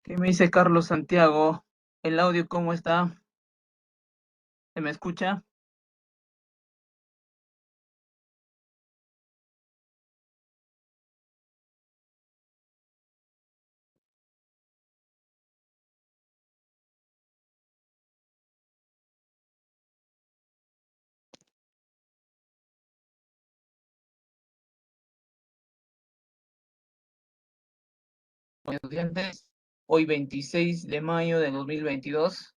¿Qué me dice Carlos Santiago? ¿El audio cómo está? ¿Se me escucha? Bueno, estudiantes, hoy 26 de mayo de 2022.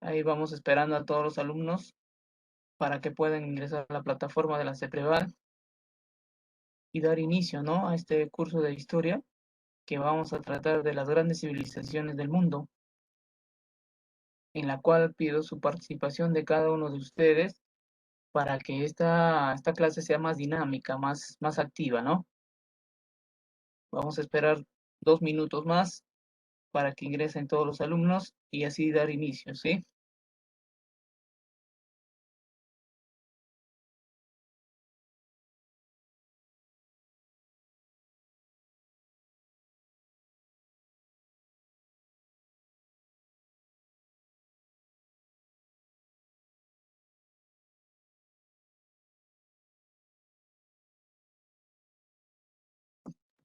Ahí vamos esperando a todos los alumnos para que puedan ingresar a la plataforma de la CEPREVAL y dar inicio, ¿no?, a este curso de historia que vamos a tratar de las grandes civilizaciones del mundo, en la cual pido su participación de cada uno de ustedes para que esta clase sea más dinámica, más activa, ¿no? Vamos a esperar 2 minutos más para que ingresen todos los alumnos y así dar inicio, ¿sí?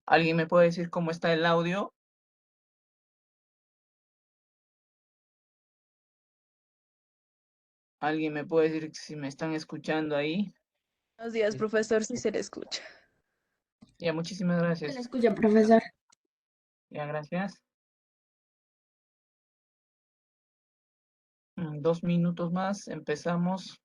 ¿Alguien me puede decir cómo está el audio? ¿Alguien me puede decir si me están escuchando ahí? Buenos días, profesor, si se le escucha. Ya, muchísimas Se le gracias. escucha, profesor. Ya, gracias. 2 minutos más, empezamos.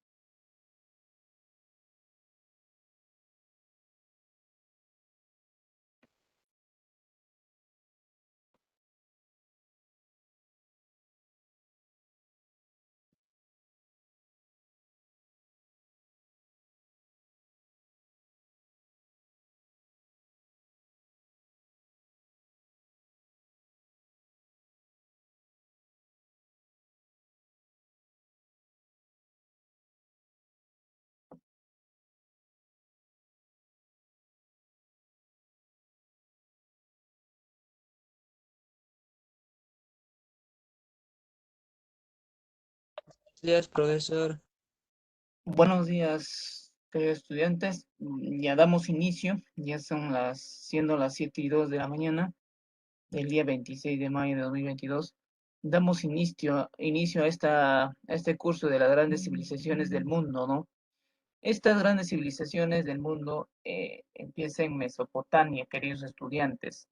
Días, profesor. Buenos días, queridos estudiantes. Ya damos inicio, ya siendo las 7:02 de la mañana del día 26 de mayo de 2022. Damos inicio a este curso de las grandes civilizaciones del mundo, ¿no? Estas grandes civilizaciones del mundo empiezan en Mesopotamia, queridos estudiantes.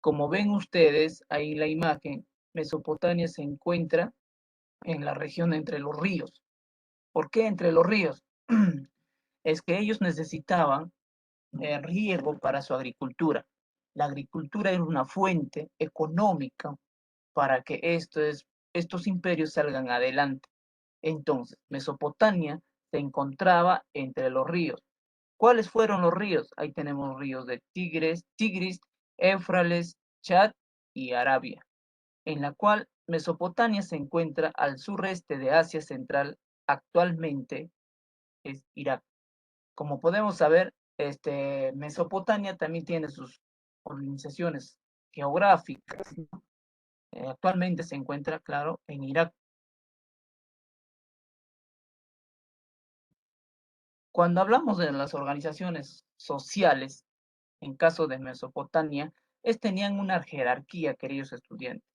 Como ven ustedes ahí la imagen, Mesopotamia se encuentra en la región entre los ríos. ¿Por qué entre los ríos? Es que ellos necesitaban riego para su agricultura. La agricultura era una fuente económica para que estos imperios salgan adelante. Entonces, Mesopotamia se encontraba entre los ríos. ¿Cuáles fueron los ríos? Ahí tenemos ríos de Tigris, Éufrates, Chad y Arabia, en la cual Mesopotamia se encuentra al sureste de Asia Central, actualmente es Irak. Como podemos saber, Mesopotamia también tiene sus organizaciones geográficas, ¿no? Actualmente se encuentra, claro, en Irak. Cuando hablamos de las organizaciones sociales, en caso de Mesopotamia, tenían una jerarquía, queridos estudiantes,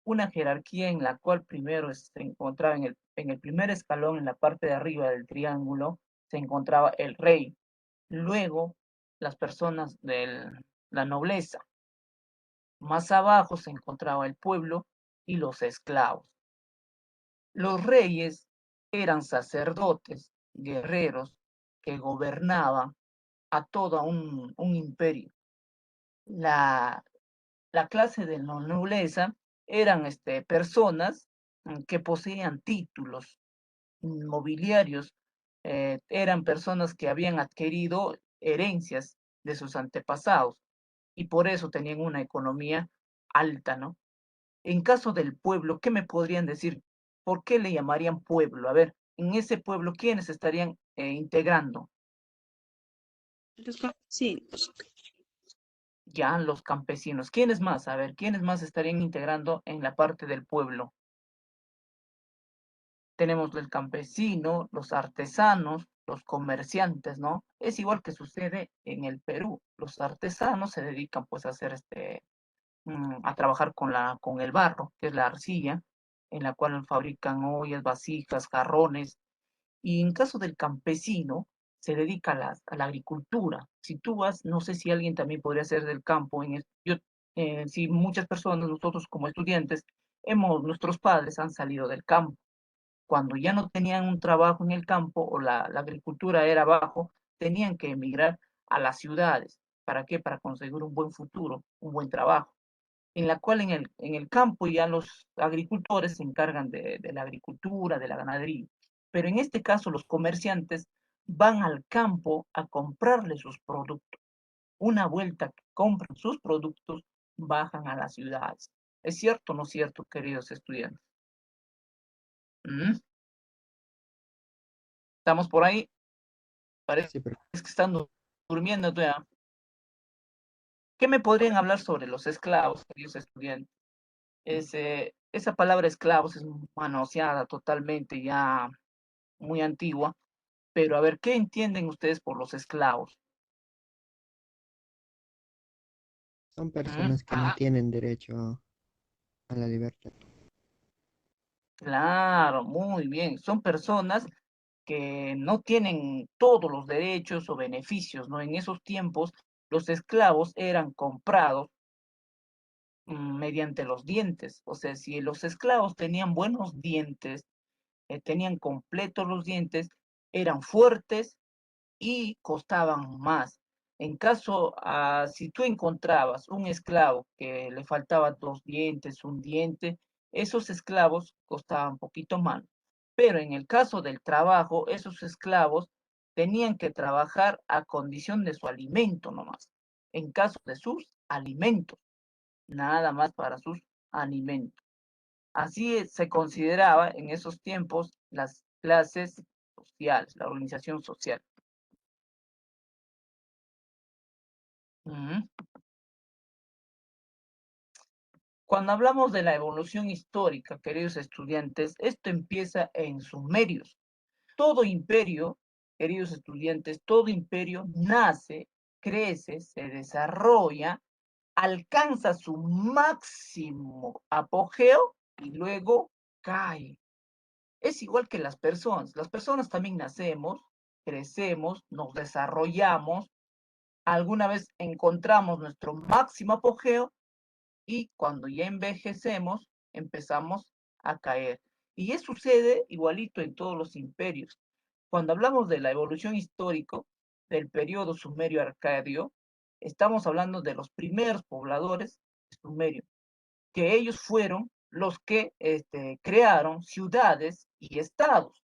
una jerarquía en la cual primero se encontraba en el primer escalón, en la parte de arriba del triángulo, se encontraba el rey, luego las personas de la nobleza, más abajo se encontraba el pueblo y los esclavos. Los reyes eran sacerdotes, guerreros, que gobernaban a todo un imperio. La, la clase de la nobleza eran personas que poseían títulos mobiliarios, eran personas que habían adquirido herencias de sus antepasados y por eso tenían una economía alta, ¿no? En caso del pueblo, ¿qué me podrían decir? ¿Por qué le llamarían pueblo? A ver, en ese pueblo, ¿quiénes estarían integrando? Los campesinos. Ya los campesinos. ¿Quiénes más? A ver, ¿quiénes más estarían integrando en la parte del pueblo? Tenemos el campesino, los artesanos, los comerciantes, ¿no? Es igual que sucede en el Perú. Los artesanos se dedican pues a hacer a trabajar con el barro, que es la arcilla, en la cual fabrican ollas, vasijas, jarrones. Y en caso del campesino, se dedica a la agricultura. Si tú vas, no sé si alguien también podría ser del campo, si muchas personas, nosotros como estudiantes, nuestros padres han salido del campo. Cuando ya no tenían un trabajo en el campo o la agricultura era bajo, tenían que emigrar a las ciudades. ¿Para qué? Para conseguir un buen futuro, un buen trabajo en la cual en el campo ya los agricultores se encargan de la agricultura, de la ganadería. Pero en este caso los comerciantes van al campo a comprarle sus productos. Una vuelta que compran sus productos, bajan a las ciudades. ¿Es cierto o no es cierto, queridos estudiantes? ¿Mm? ¿Estamos por ahí? Parece Sí, pero que están durmiendo todavía. ¿Qué me podrían hablar sobre los esclavos, queridos estudiantes? Esa palabra esclavos es manoseada totalmente, ya muy antigua, pero a ver, ¿qué entienden ustedes por los esclavos? son ¿Mm? personas que no tienen derecho a la libertad. Claro, muy bien. Son personas que no tienen todos los derechos o beneficios, ¿no? En esos tiempos, los esclavos eran comprados mediante los dientes. O sea, si los esclavos tenían buenos dientes, tenían completos los dientes, eran fuertes y costaban más. En caso, si tú encontrabas un esclavo que le faltaba dos dientes, un diente, esos esclavos costaban un poquito más. Pero en el caso del trabajo, esos esclavos tenían que trabajar a condición de su alimento nomás. En caso de sus alimentos, nada más para sus alimentos. Así se consideraba en esos tiempos las clases sociales, la organización social. Ujú. Cuando hablamos de la evolución histórica, queridos estudiantes, esto empieza en Sumerios. Todo imperio, queridos estudiantes, todo imperio nace, crece, se desarrolla, alcanza su máximo apogeo y luego cae. Es igual que las personas. Las personas también nacemos, crecemos, nos desarrollamos, alguna vez encontramos nuestro máximo apogeo y cuando ya envejecemos empezamos a caer. Y eso sucede igualito en todos los imperios. Cuando hablamos de la evolución histórica del periodo sumerio-arcadio, estamos hablando de los primeros pobladores sumerios, que ellos fueron los que crearon ciudades y estados.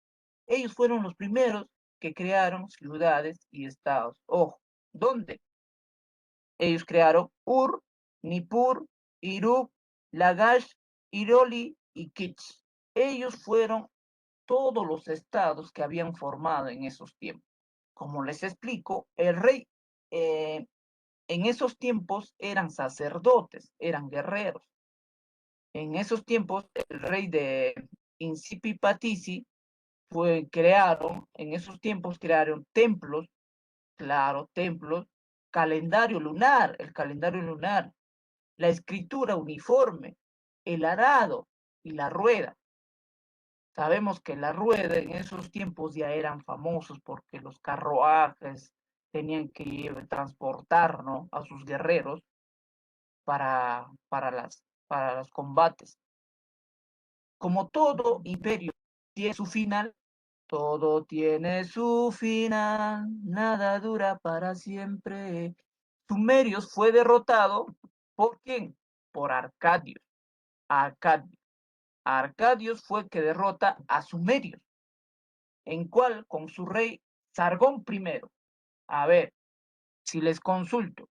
Ellos fueron los primeros que crearon ciudades y estados. Ojo, ¿dónde? Ellos crearon Ur, Nippur, Iruk, Lagash, Iroli y Kitch. Ellos fueron todos los estados que habían formado en esos tiempos. Como les explico, el rey en esos tiempos eran sacerdotes, eran guerreros. En esos tiempos, el rey de Incipipatisi en esos tiempos crearon templos, claro, templos, el calendario lunar, la escritura uniforme, el arado y la rueda. Sabemos que la rueda en esos tiempos ya eran famosos porque los carruajes tenían que transportar, ¿no?, a sus guerreros para los combates. Como todo imperio tiene su final, todo tiene su final, nada dura para siempre. Sumerios fue derrotado, ¿por quién? Por Arcadios. Arcadios. Arcadios fue el que derrota a Sumerios, en cual con su rey Sargón primero. A ver, si les consulto,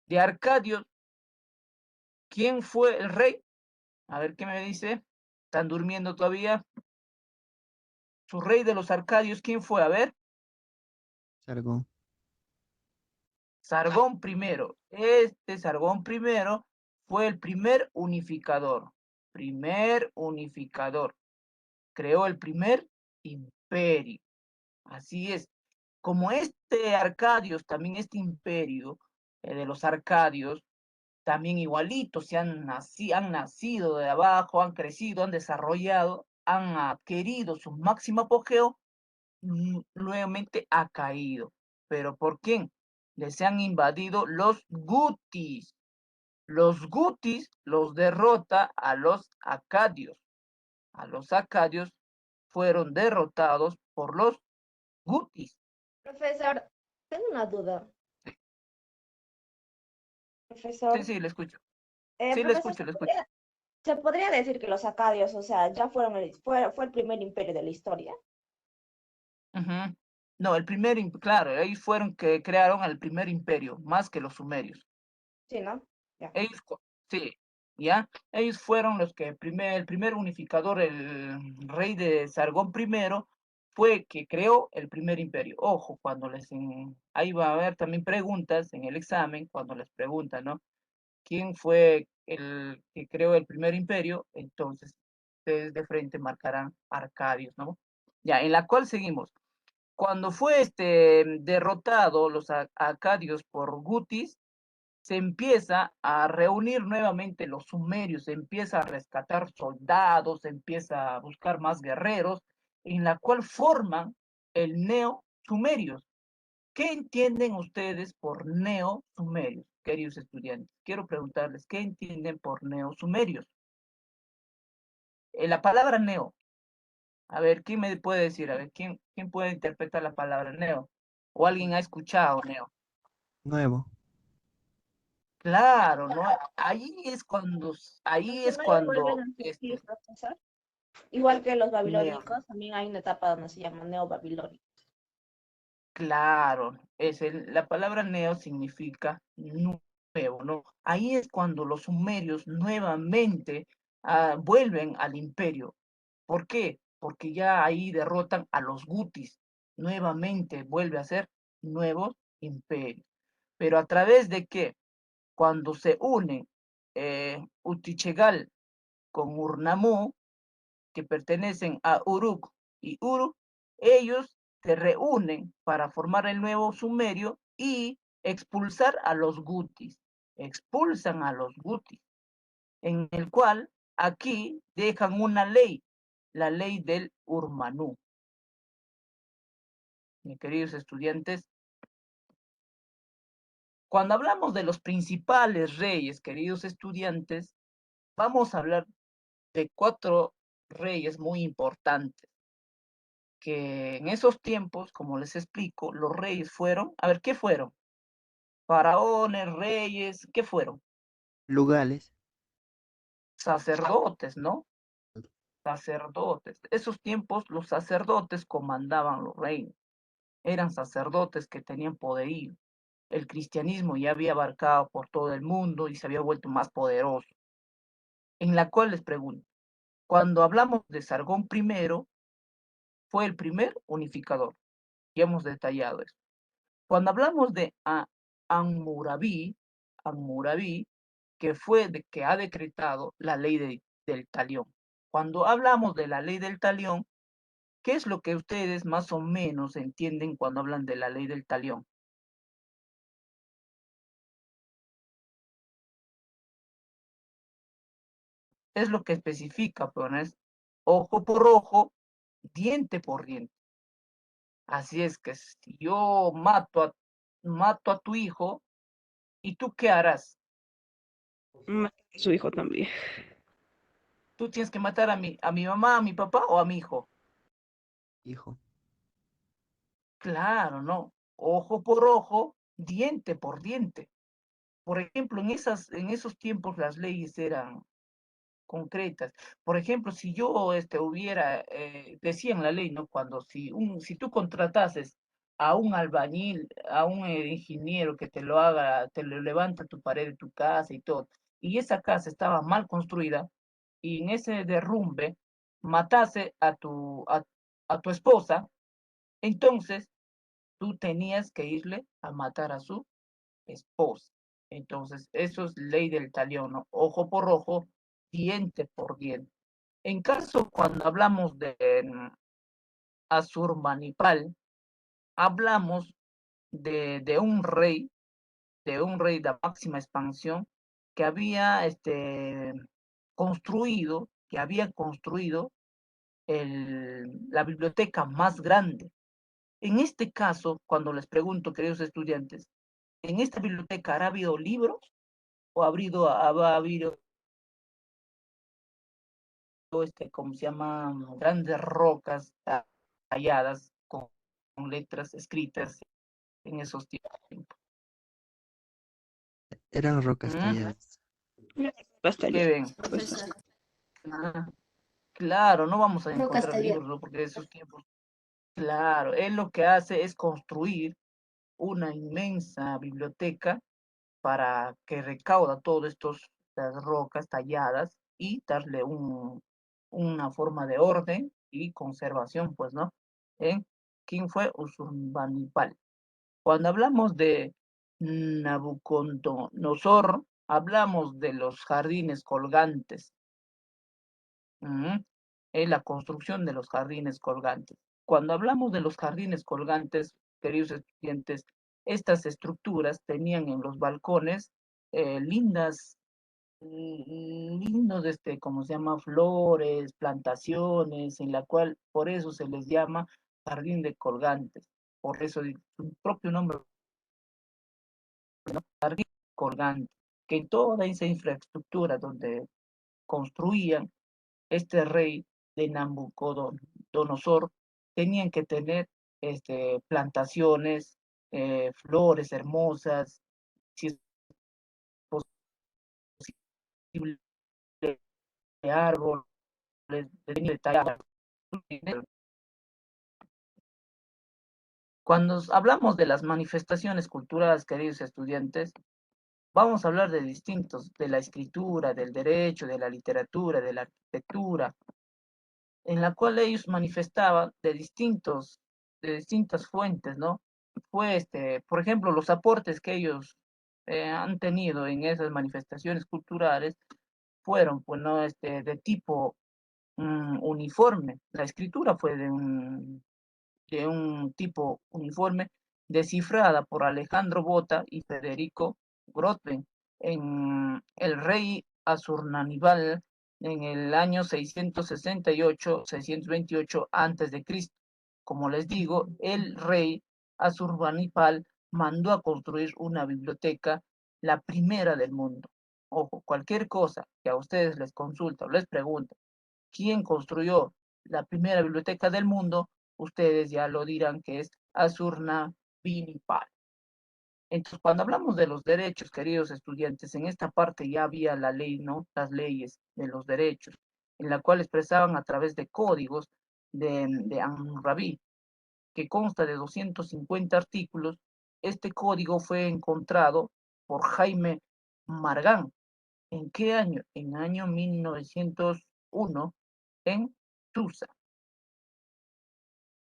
de Arcadios, ¿quién fue el rey? A ver qué me dice. ¿Están durmiendo todavía? Su rey de los Arcadios, ¿quién fue? A ver. Sargón. Sargón I. Este Sargón I fue el primer unificador. Creó el primer imperio. Así es. Como este Arcadios, también este imperio de los Arcadios, también igualitos, han nacido de abajo, han crecido, han desarrollado, han adquirido su máximo apogeo, nuevamente ha caído. ¿Pero por quién? Les han invadido los gutis. Los gutis los derrota a los acadios. A los acadios fueron derrotados por los gutis. Profesor, tengo una duda. Sí, Profesor, sí, le escucho. Sí, le profesor, escucho, le escucho. ¿se podría decir que los acadios, o sea, ya fue el primer imperio de la historia? Ujú. No, claro, ellos fueron que crearon el primer imperio, más que los sumerios. Sí, ¿no? Ya. Sí, ¿ya? Ellos fueron los que el primer unificador, el rey de Sargón I, fue que creó el primer imperio. Ojo, ahí va a haber también preguntas en el examen, cuando les preguntan, ¿no? ¿Quién fue el que creó el primer imperio? Entonces, ustedes de frente marcarán Arcadios, ¿no? Ya, en la cual seguimos. Cuando fue derrotado los acadios por Gutis, se empieza a reunir nuevamente los sumerios, se empieza a rescatar soldados, se empieza a buscar más guerreros, en la cual forman el neo-sumerios. ¿Qué entienden ustedes por neo-sumerios, queridos estudiantes? Quiero preguntarles, ¿qué entienden por neo-sumerios? La palabra neo, a ver, ¿quién me puede decir? A ver, ¿quién puede interpretar la palabra neo? ¿O alguien ha escuchado neo? Nuevo. Claro, ¿no? Los Ahí es sumerios vuelven cuando, a existir, profesor. Igual que los neo, babilónicos, también hay una etapa donde se llama neobabilónico. claro, la palabra neo significa nuevo, ¿no? Ahí es cuando los sumerios nuevamente vuelven al imperio. ¿Por qué? Porque ya ahí derrotan a los gutis, nuevamente vuelve a ser nuevos imperios. Pero a través de qué? Cuando se unen Utichegal con Urnamú, que pertenecen a Uruk y Uruk, ellos se reúnen para formar el nuevo Sumerio y expulsar a los gutis. Expulsan a los gutis, en el cual aquí dejan una ley, la ley del Urmanú. Mis queridos estudiantes, cuando hablamos de los principales reyes, queridos estudiantes, vamos a hablar de 4 reyes muy importantes, que en esos tiempos, como les explico, los reyes fueron, a ver, ¿qué fueron? Faraones, reyes, ¿qué fueron? Lugares. Sacerdotes, ¿no? Sacerdotes. Esos tiempos los sacerdotes comandaban los reinos. Eran sacerdotes que tenían poderío. El cristianismo ya había abarcado por todo el mundo y se había vuelto más poderoso. En la cual les pregunto, cuando hablamos de Sargón I, fue el primer unificador. Ya hemos detallado eso. Cuando hablamos de Hammurabi, que ha decretado la ley del talión. Cuando hablamos de la ley del talión, ¿qué es lo que ustedes más o menos entienden cuando hablan de la ley del talión? Es lo que especifica, pero es ojo por ojo, diente por diente. Así es que si yo mato a tu hijo, ¿y tú qué harás? Su hijo también. Tú tienes que matar a mi mamá, a mi papá o a mi hijo. Hijo. Claro, ¿no? Ojo por ojo, diente por diente. Por ejemplo, en esos tiempos las leyes eran concretas. Por ejemplo, si yo decía en la ley, ¿no? Si tú contratases a un albañil, a un ingeniero que te lo levanta tu pared de tu casa y todo, y esa casa estaba mal construida, y en ese derrumbe matase a tu esposa, entonces tú tenías que irle a matar a su esposa. Entonces, eso es ley del talión, ¿no? Ojo por ojo, diente por diente. En caso, cuando hablamos de Asurbanipal, hablamos de un rey de máxima expansión que había construido la biblioteca más grande. En este caso, cuando les pregunto, queridos estudiantes, ¿en esta biblioteca habrá habido libros o habrá habido como se llama, grandes rocas talladas con letras escritas en esos tiempos? Eran rocas ¿Mm? talladas. Basta ya. ¿Qué ven? Profesor, Ah, claro, no vamos a no encontrar castellano. libros, ¿no? Porque de esos tiempos, claro, él lo que hace es construir una inmensa biblioteca para que recauda todas estas rocas talladas y darle una forma de orden y conservación, pues, ¿no? ¿En quién fue? Usurbanipal. Cuando hablamos de Nabucodonosor, hablamos de los jardines colgantes. Ujú. En la construcción de los jardines colgantes. Cuando hablamos de los jardines colgantes, queridos estudiantes, estas estructuras tenían en los balcones lindas, lindos, ¿cómo se llama? Flores, plantaciones, en la cual, por eso se les llama jardín de colgantes. Por eso su propio nombre, jardín colgante, que toda esa infraestructura donde construían este rey de Nabucodonosor tenían que tener plantaciones, flores hermosas, si es posible, árboles, de tallar. Cuando hablamos de las manifestaciones culturales, queridos estudiantes, vamos a hablar de distintos, de la escritura, del derecho, de la literatura, de la arquitectura, en la cual ellos manifestaban de distintas fuentes, ¿no? Fue por ejemplo, los aportes que ellos han tenido en esas manifestaciones culturales fueron, pues, ¿no? De tipo uniforme. La escritura fue de un tipo uniforme, descifrada por Alejandro Bota y Federico Grotben en el rey Asurbanipal en el año 668-628 a.C. Como les digo, el rey Asurbanipal mandó a construir una biblioteca, la primera del mundo. Ojo, cualquier cosa que a ustedes les consulta o les pregunta, ¿quién construyó la primera biblioteca del mundo? Ustedes ya lo dirán que es Asurbanipal. Entonces, cuando hablamos de los derechos, queridos estudiantes, en esta parte ya había la ley, ¿no? Las leyes de los derechos, en la cual expresaban a través de códigos de Hammurabi, que consta de 250 artículos. Este código fue encontrado por Jaime Margán. ¿En qué año? En año 1901 en Susa.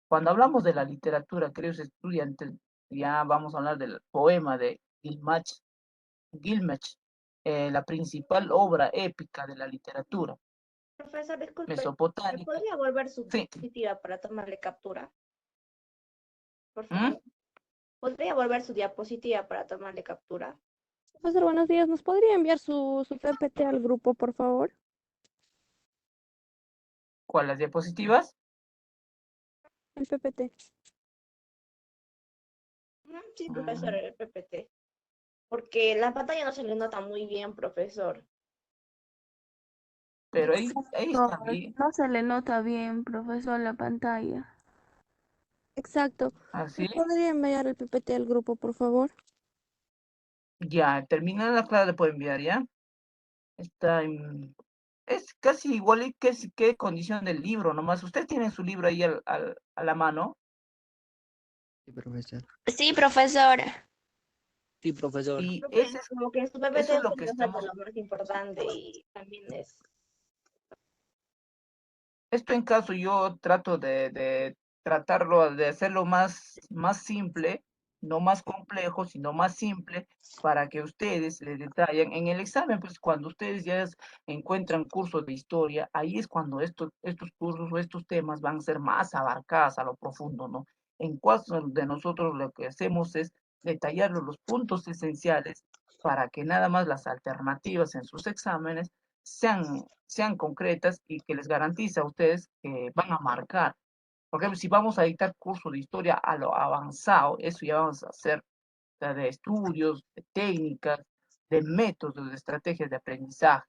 Cuando hablamos de la literatura, queridos estudiantes, ya vamos a hablar del poema de Gilgamesh, la principal obra épica de la literatura Profesor, disculpe, ¿me mesopotámica. podría volver su Sí. diapositiva para tomarle captura? Por ¿Mm? favor. ¿Podría volver su diapositiva para tomarle captura? Profesor, buenos días. ¿Nos podría enviar su PPT al grupo, por favor? ¿Cuál? ¿Las diapositivas? El PPT. Sí, profesor, el PPT. Porque la pantalla no se le nota muy bien, profesor. Pero ahí No, está bien. no se le nota bien, profesor, la pantalla. Exacto. Así. ¿Nos podría enviar el PPT al grupo, por favor? Ya, terminada la clase le puedo enviar, ¿ya? Está es casi igual que condición del libro, nomás. Usted tiene su libro ahí a la mano. Sí, profesor. Sí, profesora. Sí, profesor. Y Creo que como que en su eso es PPT lo se que le falta estamos. lo más importante y también es... Esto en caso yo trato de tratarlo, de hacerlo más simple no más complejo, sino más simple, para que ustedes les detallen. En el examen, pues cuando ustedes ya encuentran cursos de historia, ahí es cuando estos cursos o estos temas van a ser más abarcados a lo profundo, ¿no? En caso de nosotros lo que hacemos es detallar los puntos esenciales para que nada más las alternativas en sus exámenes sean concretas y que les garantiza a ustedes que van a marcar. Por ejemplo, si vamos a dictar curso de historia a lo avanzado, eso ya vamos a hacer, o sea, de estudios, de técnicas, de métodos, de estrategias de aprendizaje.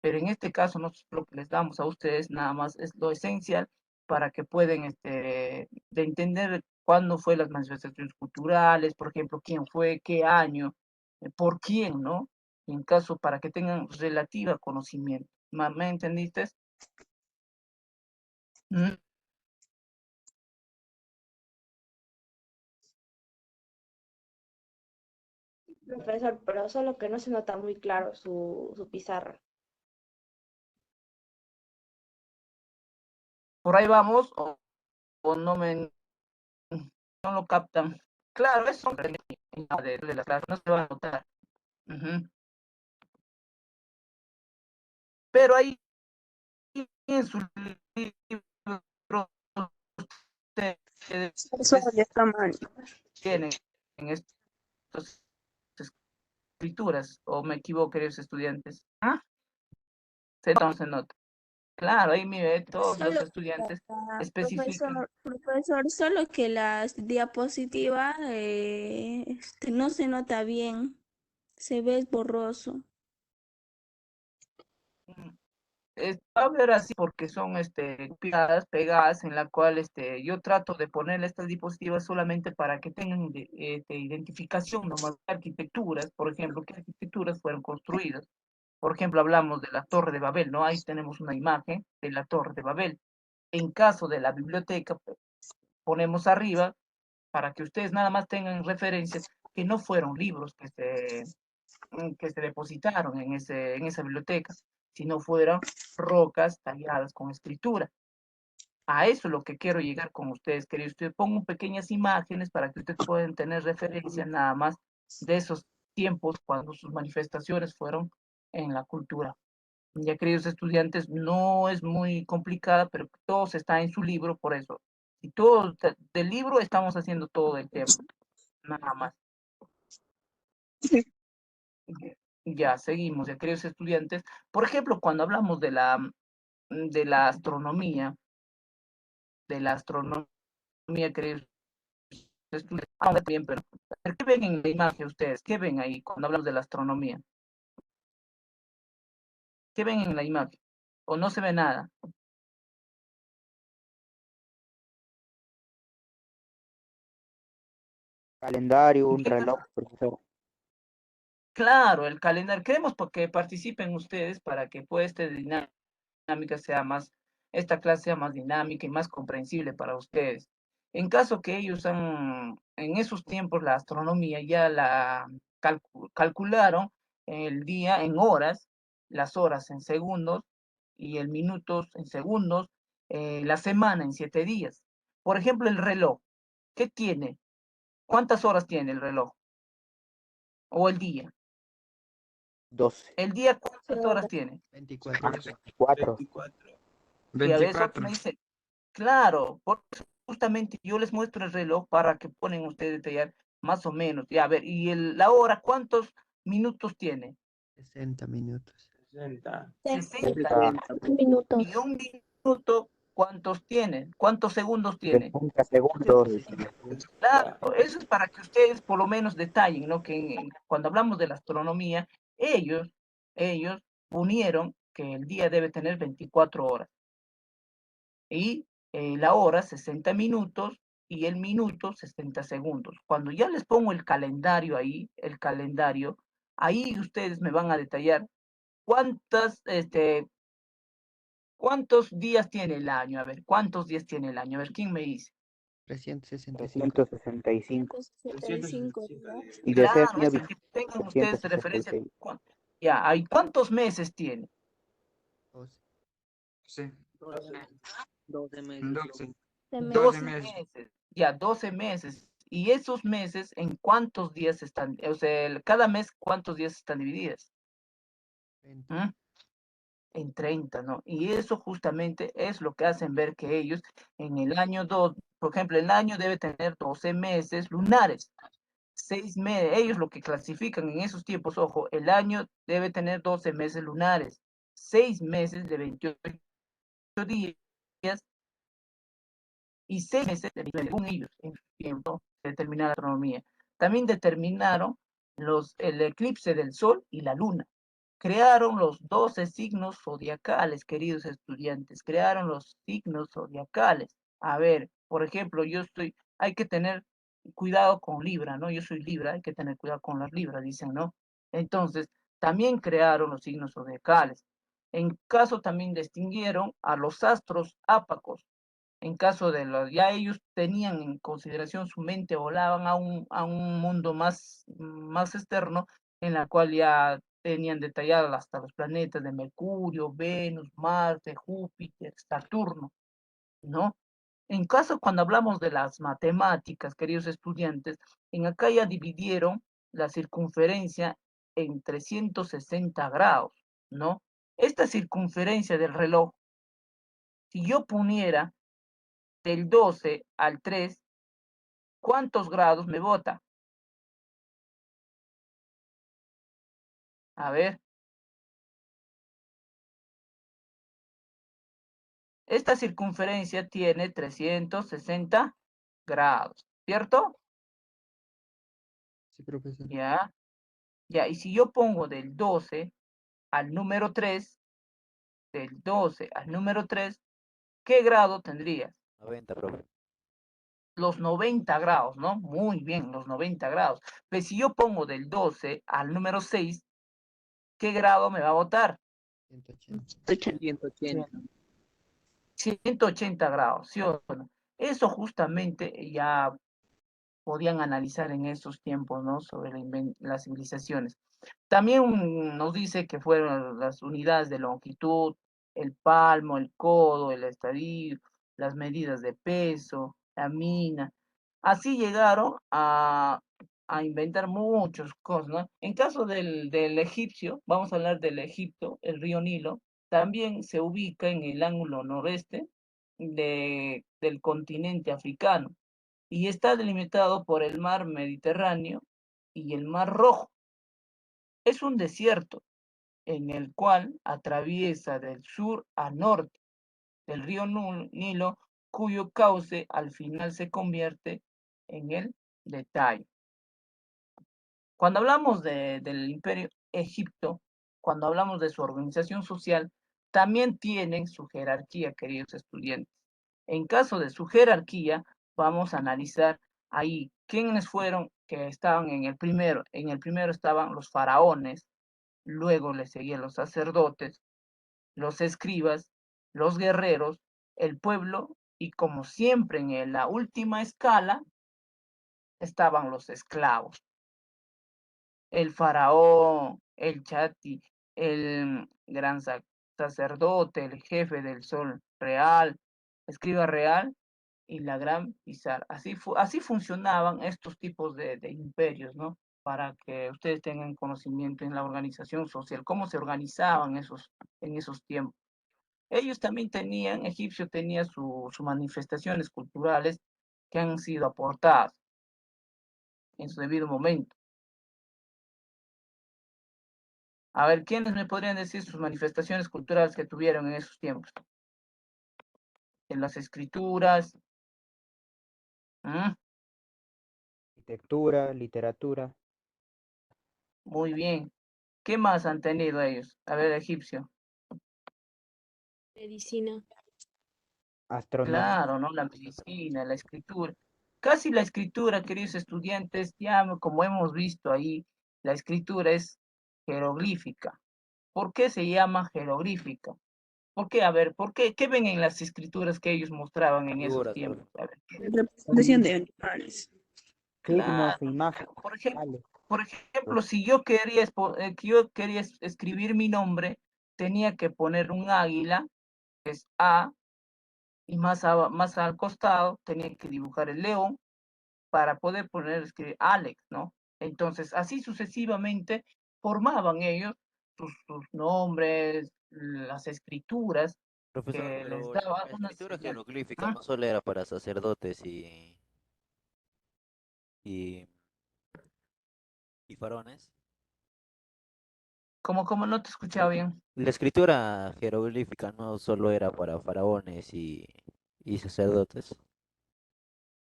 Pero en este caso, nosotros lo que les damos a ustedes nada más es lo esencial para que puedan de entender cuándo fue las manifestaciones culturales, por ejemplo, quién fue, qué año, por quién, ¿no? En caso, para que tengan relativa conocimiento. ¿Me entendiste? ¿Mm? Profesor, pero solo que no se nota muy claro su pizarra. ¿Por ahí vamos o no no lo captan? Claro, eso de la clase no se va a notar. Ujú. Pero ahí en su libro ustedes Profesor, ya está mal. tienen en estas escrituras, o me equivoco, queridos estudiantes. ¿Ah? Se nota. Claro, ahí mire, todos los Solo, estudiantes especifican. profesor, solo que las diapositivas no se nota bien, se ve borroso. Va a ver así porque son pegadas en la cual yo trato de ponerle estas diapositivas solamente para que tengan identificación nomás de arquitecturas, por ejemplo, qué arquitecturas fueron construidas. Por ejemplo, hablamos de la Torre de Babel, ¿no? Ahí tenemos una imagen de la Torre de Babel. En caso de la biblioteca, pues, ponemos arriba para que ustedes nada más tengan referencias que no fueron libros que se depositaron en esa biblioteca, sino fueron rocas talladas con escritura. A eso es lo que quiero llegar con ustedes, queridos. Ustedes pongo pequeñas imágenes para que ustedes puedan tener referencia nada más de esos tiempos cuando sus manifestaciones fueron en la cultura. Ya, queridos estudiantes, no es muy complicada, pero todo está en su libro, por eso. Y todo del libro estamos haciendo todo el tema, nada más. Ya, seguimos, ya, queridos estudiantes. Por ejemplo, cuando hablamos de la astronomía, queridos estudiantes, ahora bien, pero ¿qué ven en la imagen ustedes? ¿Qué ven ahí cuando hablamos de la astronomía? ¿Qué ven en la imagen? ¿O no se ve nada? Calendario, un reloj, profesor. Claro, el calendario. Queremos que participen ustedes para que pues dinámica sea más, esta clase sea más dinámica y más comprensible para ustedes. En caso que ellos en esos tiempos la astronomía ya la calcularon el día en horas, las horas en segundos y el minutos en segundos, la semana en 7 días. Por ejemplo, el reloj, ¿qué tiene? ¿Cuántas horas tiene el reloj? O el día. 12. ¿El día cuántas horas tiene? 24. 24. Y a veces otros me dicen, claro, justamente yo les muestro el reloj para que ponen ustedes detallar más o menos. Ya, a ver, ¿y la hora cuántos minutos tiene? 60 minutos. 60. 60 minutos. ¿Y un minuto cuántos tiene? ¿Cuántos segundos tiene? 60 segundos. Claro, eso es para que ustedes por lo menos detallen, ¿no? Que cuando hablamos de la astronomía, ellos unieron que el día debe tener 24 horas. Y la hora 60 minutos y el minuto 60 segundos. Cuando ya les pongo el calendario ahí ustedes me van a detallar cuántos días tiene el año. A ver, ¿cuántos días tiene el año? A ver, ¿quién me dice? 365. 165 días. Y de ser Claro, año es que tengan ustedes de referencia. 366. Ya, ¿hay cuántos meses tiene? 12. 12 meses. 12 meses. 12 meses. Ya, 12 meses. ¿Y esos meses en cuántos días están? O sea, cada mes, ¿cuántos días están divididas? 30. ¿Mm? En 30, ¿no? Y eso justamente es lo que hacen ver que ellos en el año 2, por ejemplo, el año debe tener 12 meses lunares. 6 meses, ellos lo que clasifican en esos tiempos, ojo, el año debe tener 12 meses lunares, 6 meses de 28 días y 6 meses de 29, según ellos, en su tiempo, determinar la astronomía. También determinaron el eclipse del Sol y la Luna. Crearon los 12 signos zodiacales, queridos estudiantes, crearon los signos zodiacales. A ver, por ejemplo, hay que tener cuidado con Libra, ¿no? Yo soy Libra, hay que tener cuidado con las Libras, dicen, ¿no? Entonces, también crearon los signos zodiacales. En caso también distinguieron a los astros ápacos. En caso de ya ellos tenían en consideración su mente, volaban a un mundo más externo, en la cual ya tenían detallados hasta los planetas de Mercurio, Venus, Marte, Júpiter, Saturno, ¿no? En caso, cuando hablamos de las matemáticas, queridos estudiantes, en acá ya dividieron la circunferencia en 360 grados, ¿no? Esta circunferencia del reloj, si yo poniera del 12 al 3, ¿cuántos grados me bota? A ver, esta circunferencia tiene 360 grados, ¿cierto? Sí, profesor. Ya, ya, y si yo pongo del 12 al número 3, del 12 al número 3, ¿qué grado tendrías? 90, profe. Los 90 grados, ¿no? Muy bien, los 90 grados. Pero si yo pongo del 12 al número 6, ¿qué grado me va a botar? 180. 180. 180 grados, ¿sí o no? Eso justamente ya podían analizar en esos tiempos, ¿no? Sobre las civilizaciones. También nos dice que fueron las unidades de longitud, el palmo, el codo, el estadio, las medidas de peso, la mina. Así llegaron a inventar muchas cosas, ¿no? En caso del egipcio, vamos a hablar del Egipto, el río Nilo, también se ubica en el ángulo noreste del continente africano y está delimitado por el mar Mediterráneo y el mar Rojo. Es un desierto en el cual atraviesa del sur a norte del río Nilo, cuyo cauce al final se convierte en el de Tayo. Cuando hablamos del imperio Egipto, cuando hablamos de su organización social, también tienen su jerarquía, queridos estudiantes. En caso de su jerarquía, vamos a analizar ahí quiénes fueron que estaban en el primero. En el primero estaban los faraones, luego le seguían los sacerdotes, los escribas, los guerreros, el pueblo y como siempre en la última escala estaban los esclavos. El faraón, el chati, el gran sacerdote, el jefe del sol real, escriba real y la gran pizarra. Así funcionaban estos tipos de imperios, ¿no? Para que ustedes tengan conocimiento en la organización social, cómo se organizaban en esos tiempos. Ellos también Egipcio tenía sus manifestaciones culturales que han sido aportadas en su debido momento. A ver, ¿quiénes me podrían decir sus manifestaciones culturales que tuvieron en esos tiempos? En las escrituras. Arquitectura, literatura, Muy bien. ¿Qué más han tenido ellos? A ver, egipcio. Medicina. astronomía. Claro, ¿no? La medicina, la escritura. Casi la escritura, queridos estudiantes, ya como hemos visto ahí, la escritura es jeroglífica. ¿Por qué se llama jeroglífica? ¿Por qué? A ver, ¿por qué? ¿Qué ven en las escrituras que ellos mostraban en esos Figuras, tiempos? A ver, Representación de animales. Signos, claro. imágenes, Por ejemplo, vale. por ejemplo, si yo quería escribir mi nombre, tenía que poner un águila, que es A, y más al costado tenía que dibujar el león para poder poner escribir Alex, ¿no? Entonces, así sucesivamente formaban ellos sus nombres, las escrituras Profesor, que les pero daba la una escritura señal. jeroglífica ¿Ah? no solo era para sacerdotes y, y faraones. Como no te escuchaba bien. La escritura jeroglífica no solo era para faraones y sacerdotes.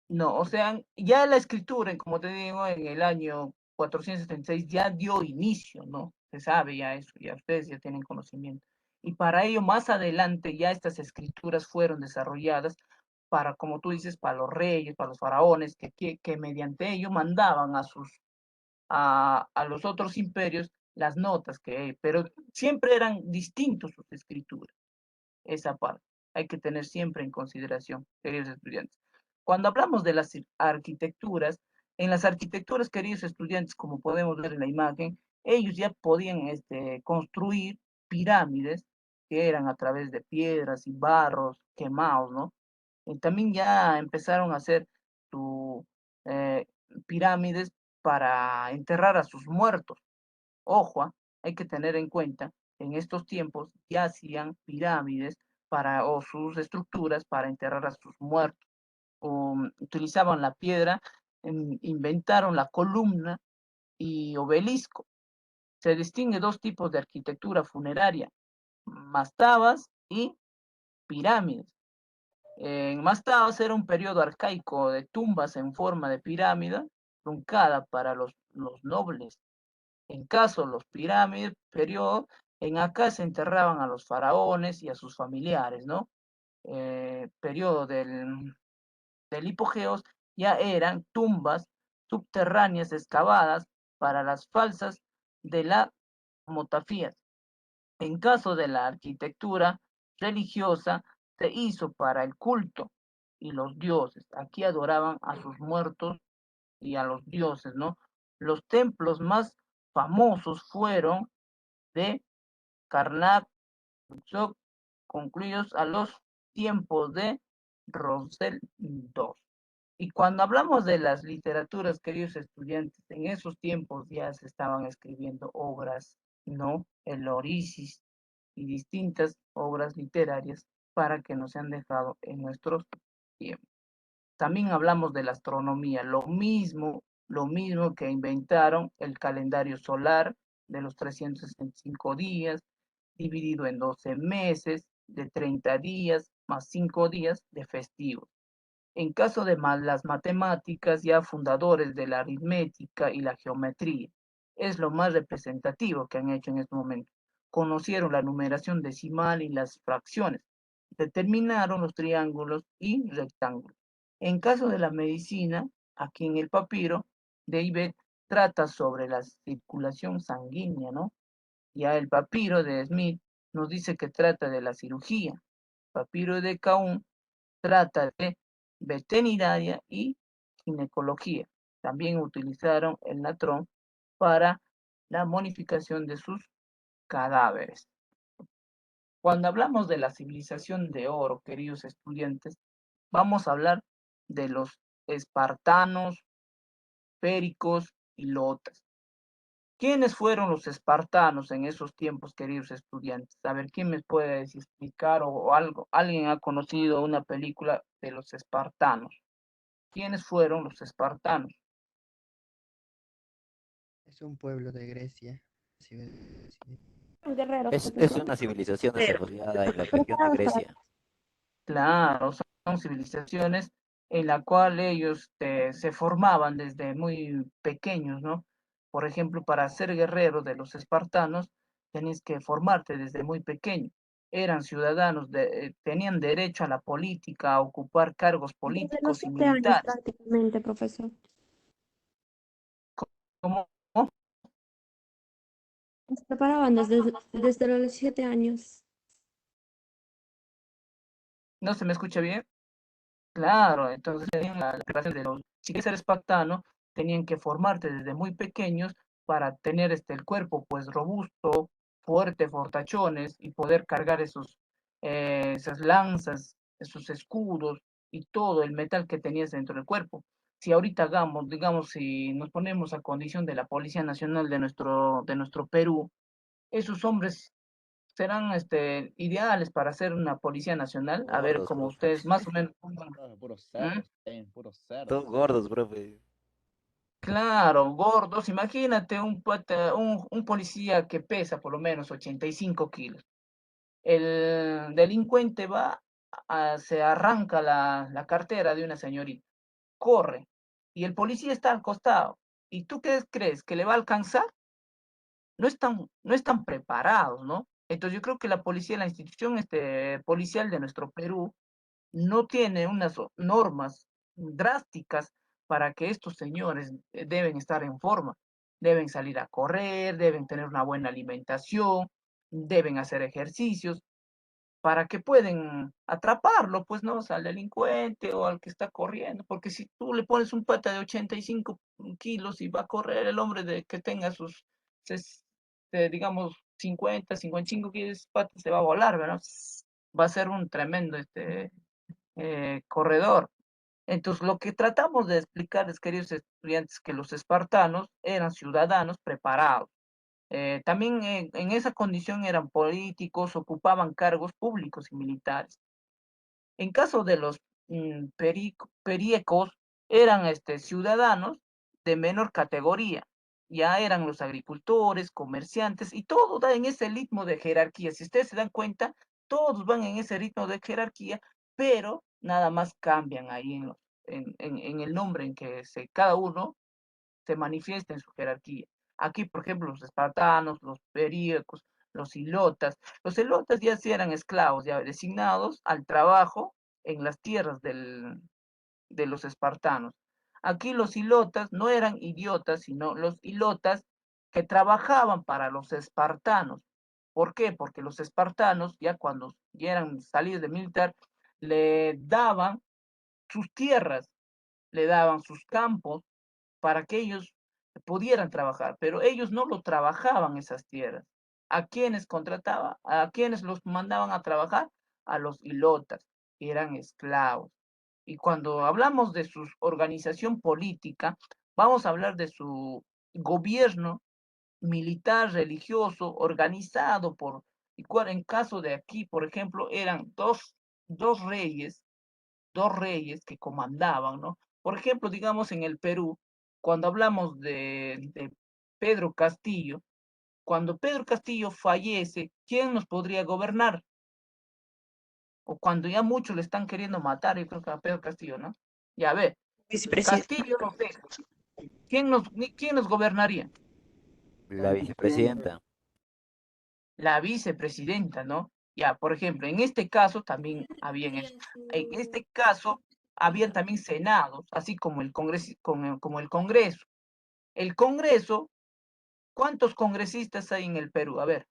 No, o sea, ya la escritura, como te digo, en el año 476 ya dio inicio, ¿no? Se sabe ya eso, ya ustedes ya tienen conocimiento. Y para ello, más adelante, ya estas escrituras fueron desarrolladas para, como tú dices, para los reyes, para los faraones, que mediante ello mandaban a los otros imperios las notas, pero siempre eran distintos sus escrituras, esa parte. Hay que tener siempre en consideración, queridos estudiantes. Cuando hablamos de las arquitecturas, en las arquitecturas, queridos estudiantes, como podemos ver en la imagen, ellos ya podían construir pirámides que eran a través de piedras y barros quemados, ¿no? Y también ya empezaron a hacer su, eh, pirámides para enterrar a sus muertos. Ojo, hay que tener en cuenta, en estos tiempos ya hacían pirámides o sus estructuras para enterrar a sus muertos. Utilizaban la piedra, inventaron la columna y obelisco. Se distingue dos tipos de arquitectura funeraria, mastabas y pirámides. En mastabas era un periodo arcaico de tumbas en forma de pirámide, truncada para los nobles. En caso los pirámides, periodo, en acá se enterraban a los faraones y a sus familiares, ¿no? Periodo del hipogeos ya eran tumbas subterráneas excavadas para las falsas de la motafías. En caso de la arquitectura religiosa, se hizo para el culto y los dioses. Aquí adoraban a sus muertos y a los dioses, ¿no? Los templos más famosos fueron de Karnak, Luxor, concluidos a los tiempos de Rosell II. Y cuando hablamos de las literaturas, queridos estudiantes, en esos tiempos ya se estaban escribiendo obras, ¿no? El Orisis y distintas obras literarias para que nos han dejado en nuestros tiempos. También hablamos de la astronomía, lo mismo que inventaron el calendario solar de los 365 días, dividido en 12 meses, de 30 días, más 5 días de festivos. En caso de las matemáticas, ya fundadores de la aritmética y la geometría, es lo más representativo que han hecho en este momento. Conocieron la numeración decimal y las fracciones, determinaron los triángulos y rectángulos. En caso de la medicina, aquí en el papiro de Ibet trata sobre la circulación sanguínea, ¿no? Ya el papiro de Smith nos dice que trata de la cirugía. Papiro de Caún trata de veterinaria y ginecología. También utilizaron el natrón para la modificación de sus cadáveres. Cuando hablamos de la civilización de oro, queridos estudiantes, vamos a hablar de los espartanos, péricos y lotas. ¿Quiénes fueron los espartanos en esos tiempos, queridos estudiantes? A ver, ¿quién me puede explicar o algo? ¿Alguien ha conocido una película de los espartanos? ¿Quiénes fueron los espartanos? Es un pueblo de Grecia. Sí, sí. Guerreros, Es profesor. una civilización Pero, desarrollada en la región de Preparados para Grecia. Claro, son civilizaciones en la cual ellos se formaban desde muy pequeños, ¿no? Por ejemplo, para ser guerrero de los espartanos, tenías que formarte desde muy pequeño. Eran ciudadanos, tenían derecho a la política, a ocupar cargos desde los políticos y 7 años militares. prácticamente, profesor. ¿Cómo? Nos preparaban desde los 7 años. ¿No se me escucha bien? Claro, entonces tenían la clase de los, si quieres ser espartano, tenían que formarte desde muy pequeños para tener el cuerpo pues robusto, fuerte, fortachones y poder cargar esas lanzas, esos escudos y todo el metal que tenías dentro del cuerpo. si ahorita hagamos, digamos, si nos ponemos a condición de la Policía Nacional de nuestro Perú, esos hombres serán ideales para ser una Policía Nacional. A ver, Gordos, como profe. ustedes más o menos. Puros ¿Mm? cerdos, puros cerdos. Todos gordos, profe. Claro, gordos. Imagínate un policía que pesa por lo menos 85 kilos. El delincuente va, se arranca la cartera de una señorita, corre, y el policía está al costado. ¿Y tú qué crees? ¿Que le va a alcanzar? No están preparados, ¿no? Entonces yo creo que la policía, la institución policial de nuestro Perú, no tiene unas normas drásticas para que estos señores deben estar en forma. Deben salir a correr, deben tener una buena alimentación, deben hacer ejercicios para que pueden atraparlo, pues, ¿no? O sea, al delincuente o al que está corriendo, porque si tú le pones un pata de 85 kilos y va a correr el hombre de que tenga sus, digamos, 55 kilos, pata se va a volar, ¿verdad? Va a ser un tremendo corredor. Entonces, lo que tratamos de explicarles, queridos estudiantes, que los espartanos eran ciudadanos preparados. También en esa condición eran políticos, ocupaban cargos públicos y militares. En caso de los periecos, eran ciudadanos de menor categoría. Ya eran los agricultores, comerciantes, y todo da en ese ritmo de jerarquía. Si ustedes se dan cuenta, todos van en ese ritmo de jerarquía, pero nada más cambian ahí en el nombre en que cada uno se manifiesta en su jerarquía. Aquí, por ejemplo, los espartanos, los períacos, los ilotas. Los ilotas ya sí eran esclavos, ya designados al trabajo en las tierras de los espartanos. Aquí los ilotas no eran idiotas, sino los ilotas que trabajaban para los espartanos. ¿Por qué? Porque los espartanos, ya cuando ya eran salidos de militar, le daban sus tierras, le daban sus campos, para que ellos pudieran trabajar, pero ellos no lo trabajaban esas tierras. ¿A quiénes contrataba? ¿A quiénes los mandaban a trabajar? A los ilotas, que eran esclavos. Y cuando hablamos de su organización política, vamos a hablar de su gobierno militar, religioso, organizado por, en caso de aquí, por ejemplo, eran dos reyes que comandaban, ¿no? Por ejemplo, digamos en el Perú, cuando hablamos de Pedro Castillo, cuando Pedro Castillo fallece, ¿quién nos podría gobernar? O cuando ya muchos le están queriendo matar, yo creo que a Pedro Castillo, ¿no? Ya ve, Vicepresidente. Castillo no sé, ¿quién nos gobernaría? La vicepresidenta. La vicepresidenta, ¿no? Ya, por ejemplo, en este caso también habían, en este caso habían también senados, así como el Congreso, como el Congreso. El Congreso, ¿cuántos congresistas hay en el Perú? A ver,